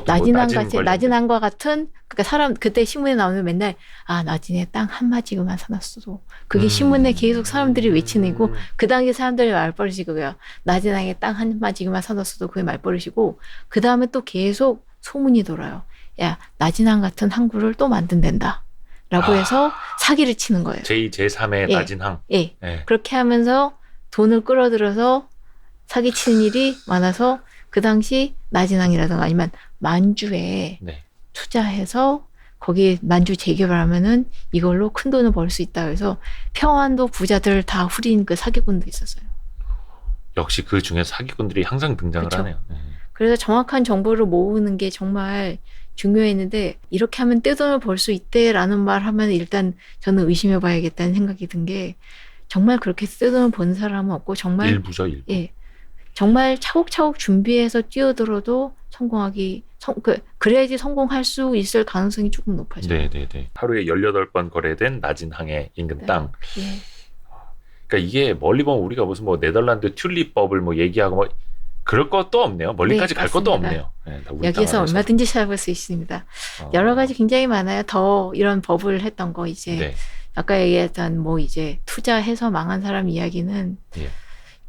S1: 낮은 항과 같은 그러니까 그때 신문에 나오면 맨날 낮은에 땅 한 마지그만 사놨어도 그게 신문에 계속 사람들이 외치고 그 당시 사람들이 말버릇이고요. 낮은 항에 땅 한 마지그만 사놨어도 그게 말버릇이고 그 다음에 또 계속 소문이 돌아요. 야, 낮은 항 같은 항구를 또 만든댄다. 라고 해서 사기를 치는 거예요.
S2: 제2, 제3의 낮은 항.
S1: 예. 그렇게 하면서 돈을 끌어들여서 사기치는 일이 많아서 그 당시 낮은 항이라든가 아니면 만주에 투자해서 거기에 만주 재개발하면은 이걸로 큰 돈을 벌 수 있다. 그래서 평안도 부자들 다 후린 그 사기꾼도 있었어요. 역시
S2: 그 중에 사기꾼들이 항상 등장을
S1: 그쵸?
S2: 하네요.
S1: 그래서 정확한 정보를 모으는 게 정말 중요했는데 이렇게 하면 떼돈을 벌 수 있대라는 말 하면 일단 저는 의심해 봐야겠다는 생각이 든 게 정말 그렇게 떼돈을 버는 사람은 없고 정말
S2: 일부죠, 일부.
S1: 예. 정말 차곡차곡 준비해서 뛰어들어도 그래야지 성공할 수 있을 가능성이 조금 높아져요.
S2: 네네네. 하루에 18번 거래된 낮은 항의 인근 땅.
S1: 예.
S2: 그러니까 이게 멀리 보면 우리가 무슨 뭐 네덜란드 튤립법을 뭐 얘기하고 뭐 그럴 것도 없네요. 멀리까지 갈 것도 없네요.
S1: 여기서 얼마든지 찾아볼 수 있습니다. 여러 가지 굉장히 많아요. 더 이런 법을 했던 거 이제 아까 얘기했던 뭐 이제 투자해서 망한 사람 이야기는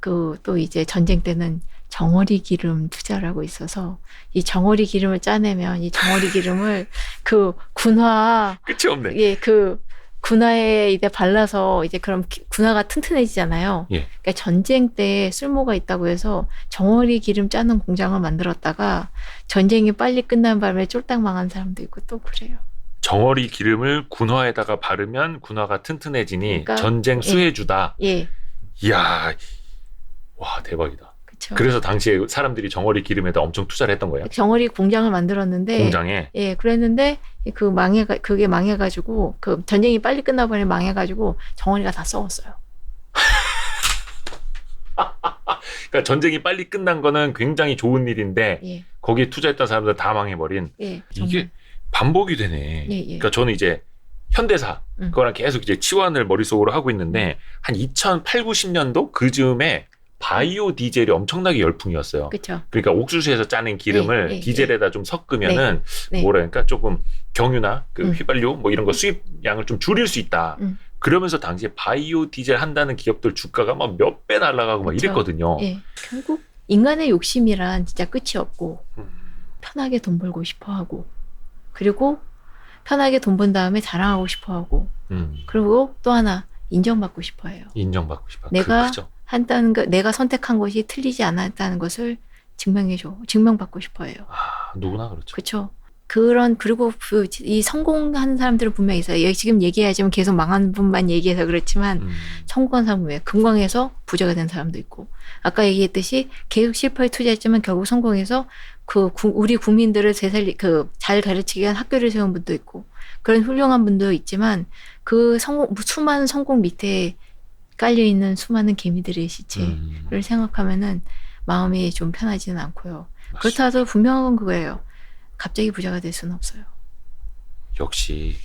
S1: 또 이제 전쟁 때는 정어리 기름 투자라고 있어서 이 정어리 기름을 짜내면 이 정어리 기름을 그 군화
S2: 끝이 없네.
S1: 예, 그 군화에 이제 발라서 이제 그럼 군화가 튼튼해지잖아요. 그러니까 전쟁 때 쓸모가 있다고 해서 정어리 기름 짜는 공장을 만들었다가 전쟁이 빨리 끝난 바람에 쫄딱 망한 사람도 있고 또 그래요.
S2: 정어리 기름을 군화에다가 바르면 군화가 튼튼해지니 그러니까, 전쟁 수혜주다. 이야. 와, 대박이다. 그쵸. 그래서 당시에 사람들이 정어리 기름에다 엄청 투자를 했던 거예요.
S1: 정어리 공장을 만들었는데
S2: 공장에
S1: 그랬는데 그게 망해가지고 그 전쟁이 빨리 끝나버리니 망해가지고 정어리가 다 썩었어요.
S2: 그러니까 전쟁이 빨리 끝난 거는 굉장히 좋은 일인데 거기에 투자했던 사람들 다 망해버린 이게 반복이 되네. 그러니까 저는 이제 현대사 그거랑 계속 이제 치환을 머릿속으로 하고 있는데 한 2008, 90년도 그 즈음에 바이오 디젤이 엄청나게 열풍이었어요.
S1: 그쵸.
S2: 그러니까 옥수수에서 짜낸 기름을 디젤에다 좀 섞으면은 그러니까 조금 경유나 그 휘발유 뭐 이런 거 수입량을 좀 줄일 수 있다. 그러면서 당시에 바이오 디젤 한다는 기업들 주가가 막 몇 배 날아가고 막 이랬거든요.
S1: 결국 인간의 욕심이란 진짜 끝이 없고 편하게 돈 벌고 싶어하고 그리고 편하게 돈 번 다음에 자랑하고 싶어하고 그리고 또 하나 인정받고 싶어해요.
S2: 인정받고 싶어.
S1: 내가 한다는 거, 내가 선택한 것이 틀리지 않았다는 것을 증명받고 싶어해요.
S2: 누구나 그렇죠.
S1: 그렇죠. 그리고 이 성공한 사람들은 분명히 있어요. 지금 얘기하자면 계속 망한 분만 얘기해서 그렇지만 성공한 사람은 금광에서 부자가 된 사람도 있고 아까 얘기했듯이 계속 실패에 투자했지만 결국 성공해서 우리 국민들을 잘 가르치기 위한 학교를 세운 분도 있고 그런 훌륭한 분도 있지만 수많은 성공 밑에 깔려있는 수많은 개미들의 시체를 생각하면은 마음이 좀 편하지는 않고요. 맞습니다. 그렇다고 분명한 건 그거예요. 갑자기 부자가 될 수는 없어요.
S2: 역시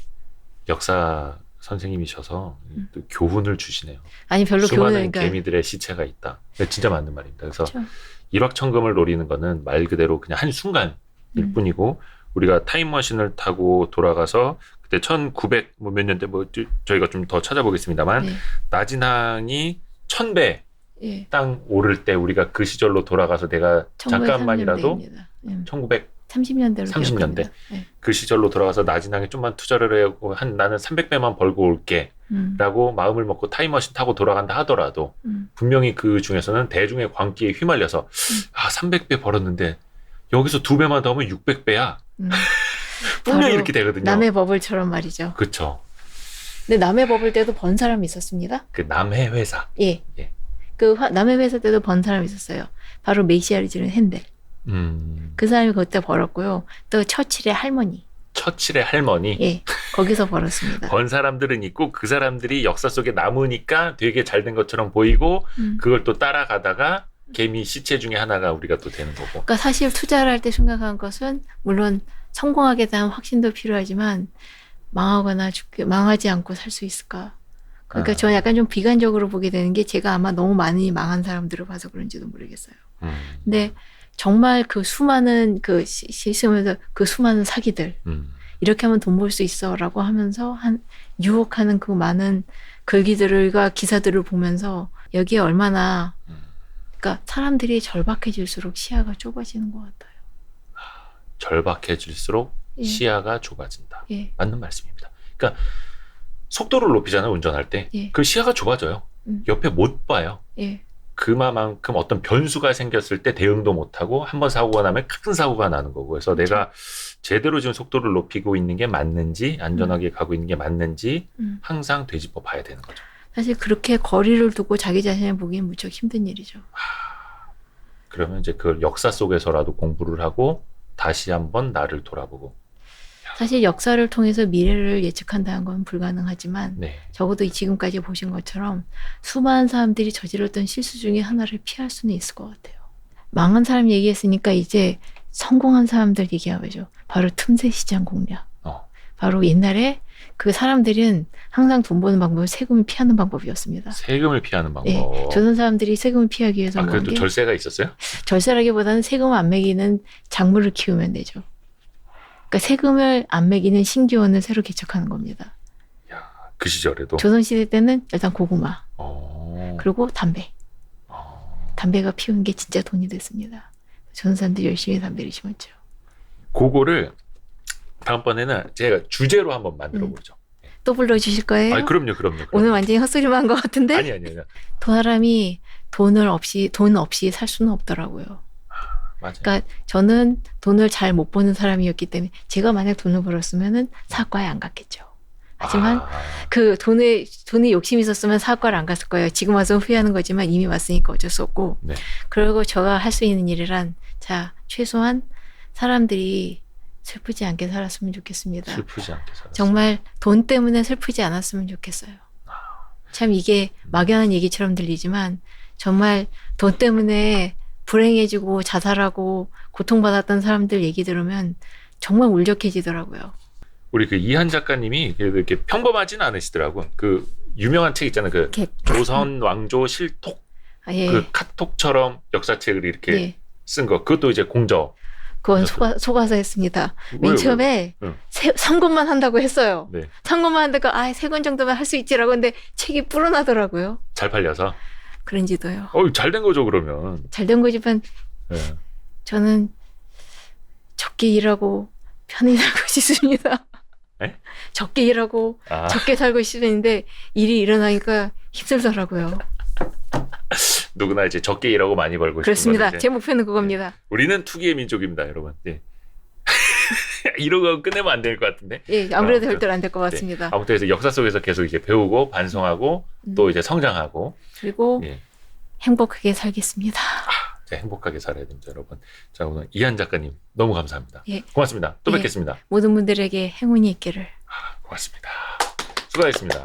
S2: 역사 선생님이셔서 또 교훈을 주시네요.
S1: 아니 별로
S2: 수많은 개미들의 시체가 있다. 진짜 맞는 말입니다. 그래서 그렇죠. 일확천금을 노리는 거는 말 그대로 그냥 한순간일 뿐이고 우리가 타임머신을 타고 돌아가서 그때 1900 뭐 몇 년대 뭐 저희가 좀 더 찾아보겠습니다만 네. 나진항이 1000배 예. 땅 오를 때 우리가 그 시절로 돌아가서 내가 잠깐만이라도 1930년대로 30년대 네. 그 시절로 돌아가서 나진항에 좀만 투자를 하고 나는 300배만 벌고 올게 라고 마음을 먹고 타임머신 타고 돌아간다 하더라도 분명히 그 중에서는 대중의 광기에 휘말려서 300배 벌었는데 여기서 2배만 더 하면 600배야. 분명히 이렇게 되거든요.
S1: 남해 버블처럼 말이죠.
S2: 그렇죠.
S1: 근데 남해 버블 때도 번 사람이 있었습니다.
S2: 그 남해 회사.
S1: 예. 그 남해 회사 때도 번 사람이 있었어요. 바로 메시아를 핸델. 그 사람이 그때 벌었고요. 또 처칠의 할머니.
S2: 처칠의 할머니.
S1: 예. 거기서 벌었습니다.
S2: 번 사람들은 있고 그 사람들이 역사 속에 남으니까 되게 잘 된 것처럼 보이고 그걸 또 따라가다가 개미 시체 중에 하나가 우리가 또 되는 거고.
S1: 그러니까 사실 투자를 할 때 생각한 것은 물론 성공하게 대한 확신도 필요하지만 망하거나 망하지 않고 살 수 있을까. 그러니까 저는 약간 좀 비관적으로 보게 되는 게 제가 아마 너무 많이 망한 사람들을 봐서 그런지도 모르겠어요. 근데 정말 그 수많은 그 시스템에서 그 수많은 사기들 이렇게 하면 돈 벌 수 있어라고 하면서 유혹하는 그 많은 글귀들과 기사들을 보면서 여기에 얼마나 그러니까 사람들이 절박해질수록 시야가 좁아지는 것 같아요.
S2: 절박해질수록
S1: 예.
S2: 시야가 좁아진다.
S1: 예.
S2: 맞는 말씀입니다. 그러니까 속도를 높이잖아요. 운전할 때.
S1: 예.
S2: 그 시야가 좁아져요. 옆에 못 봐요.
S1: 예.
S2: 그만큼 어떤 변수가 생겼을 때 대응도 못하고 한번 사고가 나면 큰 사고가 나는 거고. 그래서
S1: 그렇죠.
S2: 내가 제대로 지금 속도를 높이고 있는 게 맞는지 안전하게 가고 있는 게 맞는지 항상 되짚어 봐야 되는 거죠.
S1: 사실 그렇게 거리를 두고 자기 자신을 보기엔 무척 힘든 일이죠.
S2: 그러면 이제 그 역사 속에서라도 공부를 하고 다시 한번 나를 돌아보고.
S1: 사실 역사를 통해서 미래를 예측한다는 건 불가능하지만
S2: 네.
S1: 적어도 지금까지 보신 것처럼 수많은 사람들이 저질렀던 실수 중에 하나를 피할 수는 있을 것 같아요. 망한 사람 얘기했으니까 이제 성공한 사람들 얘기하죠. 바로 틈새 시장 공략. 바로 옛날에 그 사람들은 항상 돈 버는 방법은 세금을 피하는 방법이었습니다.
S2: 세금을 피하는 방법.
S1: 네. 조선 사람들이 세금을 피하기 위해서
S2: 그래도 절세가 있었어요?
S1: 절세라기보다는 세금 안 매기는 작물을 키우면 되죠. 그러니까 세금을 안 매기는 신기원을 새로 개척하는 겁니다.
S2: 야, 그 시절에도?
S1: 조선시대 때는 일단 고구마, 그리고 담배. 담배가 피우는 게 진짜 돈이 됐습니다. 조선 사람들이 열심히 담배를 심었죠.
S2: 그거를 다음번에는 제가 주제로 한번 만들어보죠.
S1: 또 불러주실 거예요?
S2: 그럼요.
S1: 오늘 완전히 헛소리만 한 것 같은데?
S2: 아니.
S1: 사람이 돈 없이 살 수는 없더라고요.
S2: 맞아요.
S1: 그러니까 저는 돈을 잘 못 버는 사람이었기 때문에 제가 만약 돈을 벌었으면은 사학과에 안 갔겠죠. 하지만 그 돈에 욕심이 있었으면 사학과를 안 갔을 거예요. 지금 와서 후회하는 거지만 이미 왔으니까 어쩔 수 없고.
S2: 네.
S1: 그리고 제가 할 수 있는 일이란 최소한 사람들이 슬프지 않게 살았으면 좋겠습니다.
S2: 슬프지 않게 살았어요.
S1: 정말 돈 때문에 슬프지 않았으면 좋겠어요. 참 이게 막연한 얘기처럼 들리지만 정말 돈 때문에 불행해지고 자살하고 고통받았던 사람들 얘기 들으면 정말 울적해지더라고요.
S2: 우리 그 이한 작가님이 이렇게 평범하지는 않으시더라고. 그 유명한 책 있잖아요. 그 조선 왕조 실톡.
S1: 예.
S2: 그 카톡처럼 역사책을 이렇게 쓴 거. 그것도 이제 공저.
S1: 그건 속아서 했습니다. 맨 처음에 3권만 한다고 했어요.
S2: 네.
S1: 3권만 한다고 3권 정도만 할 수 있지라고 했는데 책이 불어나더라고요.
S2: 잘 팔려서?
S1: 그런지도요.
S2: 잘 된 거죠 그러면.
S1: 잘 된 거지만 저는 적게 일하고 편히 살고 싶습니다.
S2: 네?
S1: 적게 일하고 적게 살고 싶은데 일이 일어나니까 힘들더라고요.
S2: 누구나 이제 적게 일하고 많이 벌고
S1: 그렇습니다.
S2: 싶은
S1: 제 목표는 그겁니다.
S2: 네. 우리는 투기의 민족입니다, 여러분. 네. 이러고 끝내면 안 될 것 같은데.
S1: 예, 아무래도 절대로 안 될 것 같습니다.
S2: 네. 아무튼 역사 속에서 계속 이제 배우고 반성하고 또 이제 성장하고
S1: 그리고 행복하게 살겠습니다.
S2: 행복하게 살아야 됩니다, 여러분. 자, 오늘 이한 작가님 너무 감사합니다.
S1: 예.
S2: 고맙습니다. 또 뵙겠습니다.
S1: 모든 분들에게 행운이 있기를.
S2: 고맙습니다. 수고하셨습니다.